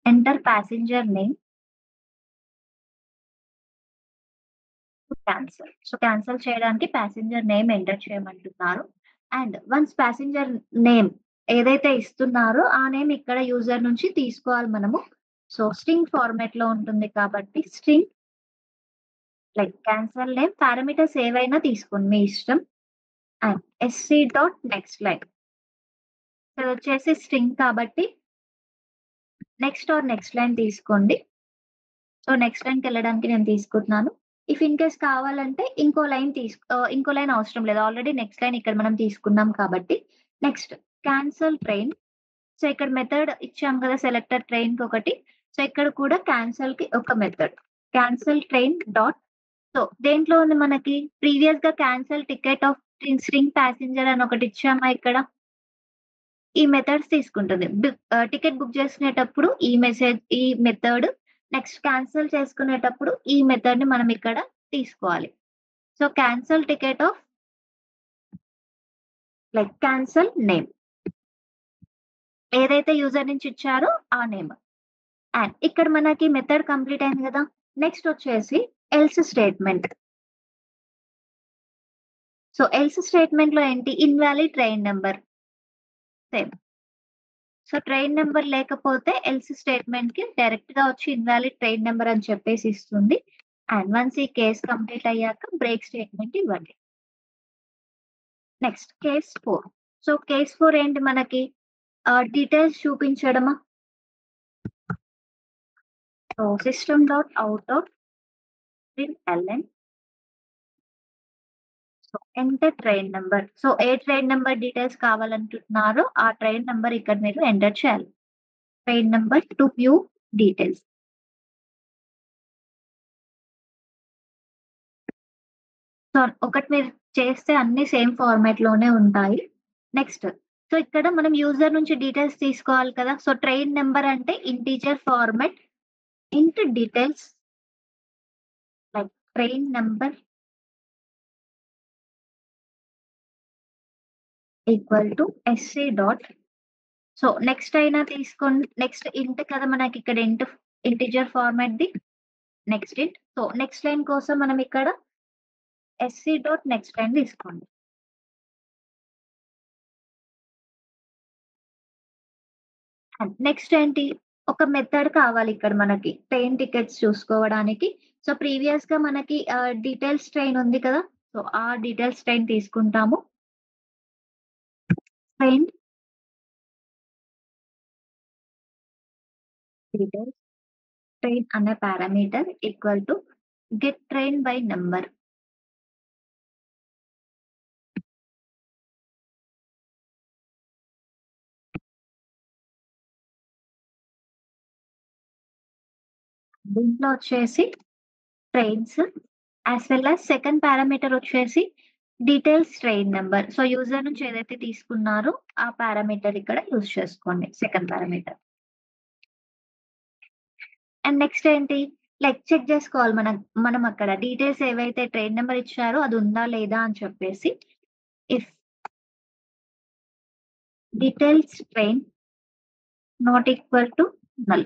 enter passenger name to cancel. So, cancel చేయడానికి ప్యాసింజర్ నేమ్ ఎంటర్ చేయమంటున్నారు. అండ్ వన్స్ ప్యాసింజర్ నేమ్ ఏదైతే ఇస్తున్నారో, ఆ నేమ్ ఇక్కడ యూజర్ నుంచి తీసుకోవాలి మనము. సో, స్ట్రింగ్ ఫార్మాట్‌లో ఉంటుంది కాబట్టి string like cancel name parameters ఏవైనా తీసుకోండి మీ ఇష్టం. And SC dot next line. ఇదొచ్చేసి స్ట్రింగ్ కాబట్టి నెక్స్ట్ లైన్ తీసుకోండి. సో, నెక్స్ట్ లైన్‌కెళ్ళడానికి నేను తీసుకుంటున్నాను. ఇఫ్ ఇన్ కేస్ కావాలంటే ఇంకో లైన్ అవసరం లేదు. ఆల్రెడీ నెక్స్ట్ లైన్ ఇక్కడ మనం తీసుకున్నాం కాబట్టి. Next cancel train. సో, ఇక్కడ మెథడ్ ఇచ్చాం కదా! సెలెక్టెడ్ ట్రైన్‌కొకటి. సో, ఇక్కడ కూడా క్యాన్సెల్‌కి ఒక method. Cancel train dot. So, దేంట్లో ఉంది మనకి ప్రీవియస్‌గా cancel ticket of string passenger అని ఒకటి ఇచ్చామా ఇక్కడ? ఈ మెథడ్స్ తీసుకుంటుంది. టికెట్ బుక్ చేసుకునేటప్పుడు ఈ మెథడ్, నెక్స్ట్ క్యాన్సెల్ చేసుకునేటప్పుడు ఈ మెథడ్‌ని మనం ఇక్కడ తీసుకోవాలి. So, cancel ticket of like cancel name. ఏదైతే యూజర్ నుంచి ఇచ్చారో ఆ నేమ్. అండ్ ఇక్కడ మనకి మెథడ్ కంప్లీట్ అయింది గదా! నెక్స్ట్ వచ్చేసి ఎల్స్ స్టేట్‌మెంట్. సో, ఎల్స్ స్టేట్‌మెంట్‌లో ఏంటి? Invalid train number. Same. So, train number లేకపోతే ఎల్స్ స్టేట్‌మెంట్‌కి డైరెక్ట్‌గా వచ్చి ఇన్వాలిడ్ ట్రైన్ నంబర్ అని చెప్పేసి ఇస్తుంది. అండ్ వన్స్ ఈ కేస్ కంప్లీట్ అయ్యాక బ్రేక్ స్టేట్‌మెంట్ ఇవ్వండి. Next case 4. సో, కేస్ 4 ఏంటి మనకి? డీటెయిల్స్ చూపించడమా? So, system.out.println so, enter train number. So, ఏ ట్రైన్ నంబర్ డీటెయిల్స్ కావాలనుకుంటున్నారో ఆ ట్రైన్ నంబర్ ఇక్కడ మీరు ఎంటర్ చేయాలి. Train number to view details. So, ఒకటి మీరు చేస్తే అన్నీ సేమ్ ఫార్మాట్‌లోనే ఉంటాయి. నెక్స్ట్ సో, ఇక్కడ మనం యూజర్ నుంచి డీటెయిల్స్ తీసుకోవాలి కదా! సో, ట్రైన్ నంబర్ అంటే integer format int details like train number equal to SC dot. So, next అయినా తీసుకోండి. నెక్స్ట్ ఇంట్ కదా! మనకిక్కడ ఇంటిజర్ ఫార్మాట్‌ది. Next int. So, next line కోసం మనం ఇక్కడ ఎస్‌సి డాట్ నెక్స్ట్ లైన్ తీసుకోండి. అండ్ నెక్స్ట్ ఏంటి? ఒక మెథడ్ కావాలి ఇక్కడ మనకి. ట్రైన్ టికెట్స్ చూసుకోవడానికి. సో, ప్రీవియస్‌గా మనకి డీటెయిల్స్ ట్రైన్ ఉంది కదా! సో, ఆ డీటెయిల్స్ ట్రైన్ తీసుకుంటాము. ట్రైన్ డీటెయిల్స్ ట్రైన్ అనే parameter equal to get train by number. దీంట్లో వచ్చేసి trains as well as second parameter వచ్చేసి details train number. So, user నుంచి ఏదైతే తీసుకున్నారో ఆ పారామీటర్ ఇక్కడ యూజ్ చేసుకోండి. Second parameter. అండ్ నెక్స్ట్ ఏంటి? లైక్ చెక్ జేసుకోవాలి మనం అక్కడ డీటెయిల్స్ ఏవైతే ట్రైన్ నంబర్ ఇచ్చారో అది ఉందా లేదా అని చెప్పేసి. If details train not equal to null.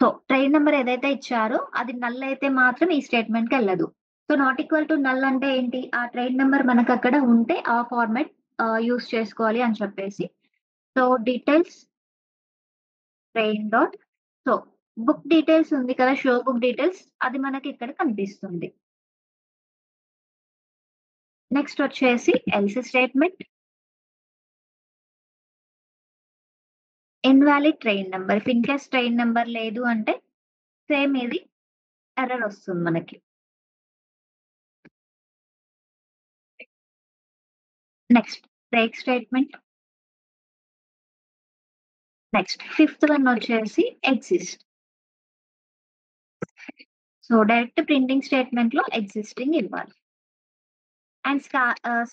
So, train number ఏదైతే ఇచ్చారో అది నల్ అయితే మాత్రం ఈ స్టేట్‌మెంట్‌కెళ్ళదు. So, not equal to null అంటే ఏంటి? ఆ ట్రైన్ నంబర్ మనకక్కడ ఉంటే ఆ ఫార్మాట్ యూజ్ చేసుకోవాలి అని చెప్పేసి. So, details train dot. So, book details ఉంది కదా! షో బుక్ డీటెయిల్స్ అది మనకి ఇక్కడ కనిపిస్తుంది. నెక్స్ట్ వచ్చేసి else statement. Invalid train number. If in case train number లేదు అంటే సేమ్ ఇది ఎర్రర్ వస్తుంది మనకి. Next break statement. Next fifth one వచ్చేసి exist. So direct printing statement లో ఎగ్జిస్టింగ్ ఇవ్వాలి. అండ్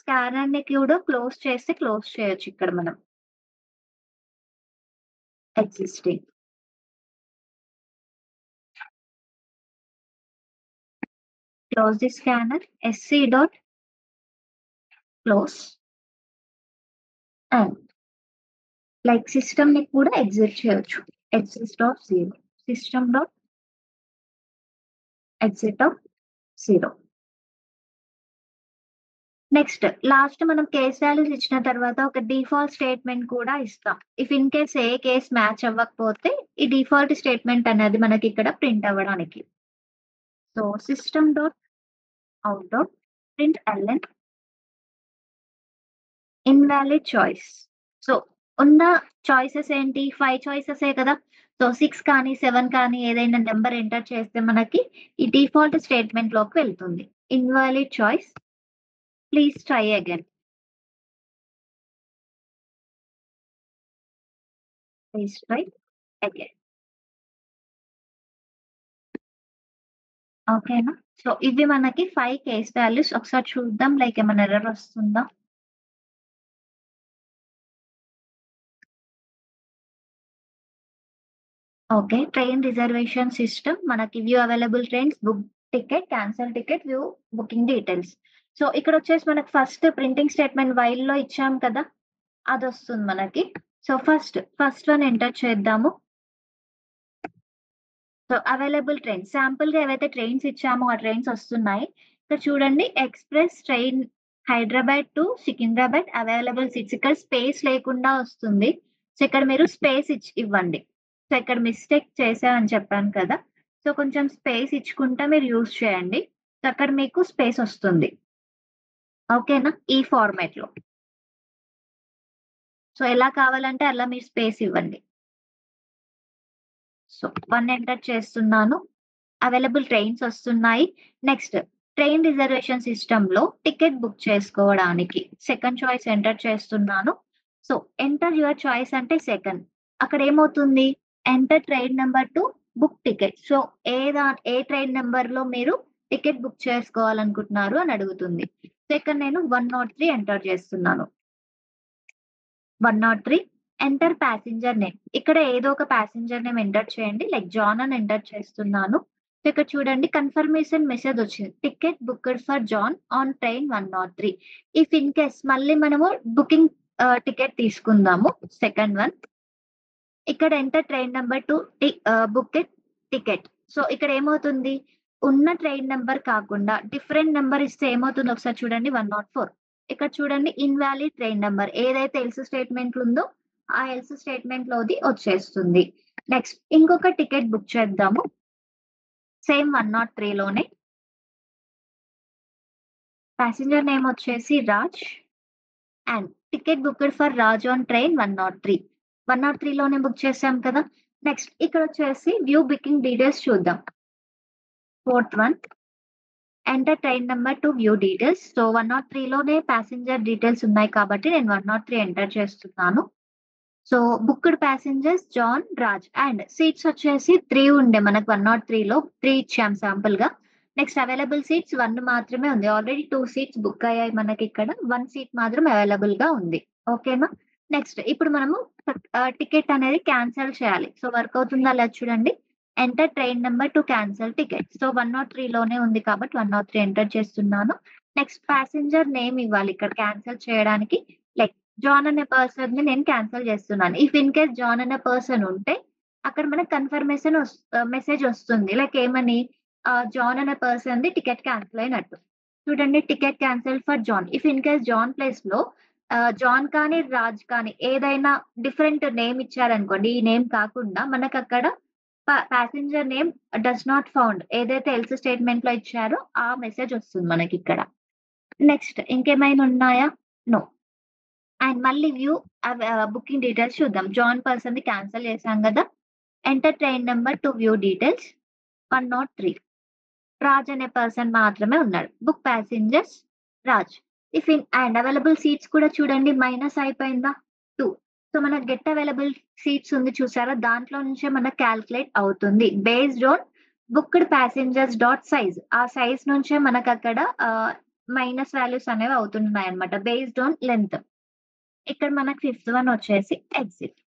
స్కానర్ ని కూడా క్లోజ్ చేస్తే క్లోజ్ చేయొచ్చు ఇక్కడ మనం. Existing. Close the scanner. SC dot close. And like system ని కూడా ఎగ్జిట్ చేయొచ్చు. Exit dot 0. System dot exit of 0. Next last మనం కేస్ వాల్యూస్ ఇచ్చిన తర్వాత ఒక డిఫాల్ట్ స్టేట్మెంట్ కూడా ఇస్తాం. ఇఫ్ ఇన్ కేస్ ఏ కేస్ మ్యాచ్ అవ్వకపోతే ఈ డిఫాల్ట్ స్టేట్మెంట్ అనేది మనకి ఇక్కడ ప్రింట్ అవ్వడానికి. So system dot out dot println invalid choice. So ఉన్న చాయిసెస్ ఏంటి? 5 చాయిసెస్ కదా. సో 6 కానీ 7 కానీ ఏదైనా నెంబర్ ఎంటర్ చేస్తే మనకి ఈ డిఫాల్ట్ స్టేట్మెంట్ లోకి వెళ్తుంది. Invalid choice. Please try again. Please try again. ఓకేనా? సో ఇవి మనకి 5 కేస్ వాల్యూస్. ఒకసారి చూద్దాం లైక్ ఏమైనా ఎర్రర్ వస్తుందా? ఓకే. ట్రైన్ రిజర్వేషన్ సిస్టమ్ మనకి view available trains, book ticket, cancel ticket, view booking details. So ఇక్కడ వచ్చేసి మనకి ఫస్ట్ ప్రింటింగ్ స్టేట్మెంట్ వైల్‌లో ఇచ్చాం కదా! అదొస్తుంది మనకి. సో ఫస్ట్ వన్ ఎంటర్ చేద్దాము. So available trains. శాంపుల్‌గా ఏవైతే ట్రైన్స్ ఇచ్చామో ఆ ట్రైన్స్ వస్తున్నాయి. ఇక్కడ చూడండి express train Hyderabad to Secunderabad available seats. ఇక్కడ స్పేస్ లేకుండా వస్తుంది. సో ఇక్కడ మీరు స్పేస్ ఇవ్వండి. సో ఇక్కడ మిస్టేక్ చేశామని చెప్పాను కదా! సో కొంచెం స్పేస్ ఇచ్చుకుంటా మీరు యూజ్ చేయండి. సో అక్కడ మీకు స్పేస్ వస్తుంది. ఓకేనా? ఈ ఫార్మాట్‌లో. సో ఎలా కావాలంటే అలా మీరు స్పేస్ ఇవ్వండి. సో 1 ఎంటర్ చేస్తున్నాను. అవైలబుల్ ట్రైన్స్ వస్తున్నాయి. నెక్స్ట్ ట్రైన్ రిజర్వేషన్ సిస్టమ్‌లో టికెట్ బుక్ చేసుకోవడానికి సెకండ్ చాయిస్ ఎంటర్ చేస్తున్నాను. సో ఎంటర్ యువర్ చాయిస్ అంటే సెకండ్. అక్కడ ఏమవుతుంది? Enter train number to book ticket. So ఏ ట్రైన్ నంబర్‌లో మీరు టికెట్ బుక్ చేసుకోవాలనుకుంటున్నారు అని అడుగుతుంది. సో ఇక్కడ నేను 103 ఎంటర్ చేస్తున్నాను. 103 ఎంటర్ ప్యాసింజర్ నేమ్. ఇక్కడ ఏదో ఒక ప్యాసింజర్ నేమ్ ఎంటర్ చేయండి. లైక్ జాన్ అని ఎంటర్ చేస్తున్నాను. సో ఇక్కడ చూడండి కన్ఫర్మేషన్ మెసేజ్ వచ్చింది. Ticket booked for John on train 103. If in case మళ్ళీ మనము బుకింగ్ టికెట్ తీసుకుందాము. Second one. ఇక్కడ enter train number to booked ticket. So ఇక్కడ ఏమవుతుంది? ఉన్న ట్రైన్ నంబర్ కాకుండా డిఫరెంట్ నంబర్ ఇస్తే ఏమవుతుందో ఒకసారి చూడండి 104. ఇక్కడ చూడండి ఇన్వాలిడ్ ట్రైన్ నంబర్. ఏదైతే ఎల్స్ స్టేట్మెంట్ ఉందో ఆ ఎల్స్ స్టేట్మెంట్ లోది వచ్చేస్తుంది. నెక్స్ట్ ఇంకొక టికెట్ బుక్ చేద్దాము. సేమ్ 103 లోనే. ప్యాసింజర్ నేమ్ వచ్చేసి Raj and ticket booked for Raj on train 103. 103 లోనే బుక్ చేసాం కదా! నెక్స్ట్ ఇక్కడ వచ్చేసి వ్యూ బుకింగ్ డీటెయిల్స్ చూద్దాం. Fourth one. Enter train number to view details. So 103 లోనే ప్యాసింజర్ డీటెయిల్స్ ఉన్నాయి కాబట్టి నేను 103 ఎంటర్ చేస్తున్నాను. So booked passengers John, Raj and seats వచ్చేసి 3 ఉండే మనకు 103లో 3 ఇచ్చాం శాంపుల్‌గా. నెక్స్ట్ అవైలబుల్ సీట్స్ 1 మాత్రమే ఉంది. ఆల్రెడీ 2 సీట్స్ బుక్ అయ్యాయి మనకిక్కడ. 1 సీట్ మాత్రం అవైలబుల్‌గా ఉంది. ఓకేనా? నెక్స్ట్ ఇప్పుడు మనము టికెట్ అనేది క్యాన్సల్ చేయాలి. సో వర్క్ అవుతుందా లేదా చూడండి. Enter train number to cancel ticket. So 103 లోనే ఉంది కాబట్టి 103 ఎంటర్ చేస్తున్నాను. నెక్స్ట్ ప్యాసింజర్ నేమ్ ఇవ్వాలి ఇక్కడ క్యాన్సల్ చేయడానికి. లైక్ జాన్ అనే పర్సన్‌ని నేను క్యాన్సల్ చేస్తున్నాను. ఇఫ్ ఇన్ కేస్ జాన్ అనే పర్సన్ ఉంటే అక్కడ మనకు కన్ఫర్మేషన్ మెసేజ్ వస్తుంది. లైక్ ఏమని? జాన్ అనే పర్సన్‌ది టికెట్ క్యాన్సల్ అయినట్టు. చూడండి ticket cancelled for John. If in case John ప్లేస్‌లో జాన్ కానీ, రాజ్ కానీ ఏదైనా డిఫరెంట్ నేమ్ ఇచ్చారనుకోండి. ఈ నేమ్ కాకుండా మనకక్కడ passenger name does not found ఏదైతే ఎల్స్ స్టేట్మెంట్‌లో ఇచ్చారో ఆ మెసేజ్ వస్తుంది మనకిక్కడ. నెక్స్ట్ ఇంకేమైనా ఉన్నాయా? నో. అండ్ మళ్ళీ వ్యూ బుకింగ్ డీటెయిల్స్ చూద్దాం. జాన్ పర్సన్‌ది క్యాన్సల్ చేసాం గదా! Enter train number to view details 103. Raj అనే పర్సన్ మాత్రమే ఉన్నాడు. Book passengers Raj. If in and available seats కూడా చూడండి మైనస్ అయిపోయిందా? 2. సో, మనకు గెట్ అవైలబుల్ సీట్స్ ఉంది చూసారా? దాంట్లో నుంచే మనకు కాలిక్యులేట్ అవుతుంది. Based on booked passengers dot size. ఆ సైజ్ నుంచే మనకక్కడ మైనస్ వాల్యూస్ అనేవి అవుతున్నాయన్నమాట. Based on length. ఇక్కడ మనకు ఫిఫ్త్ వన్ వచ్చేసి ఎగ్జిట్.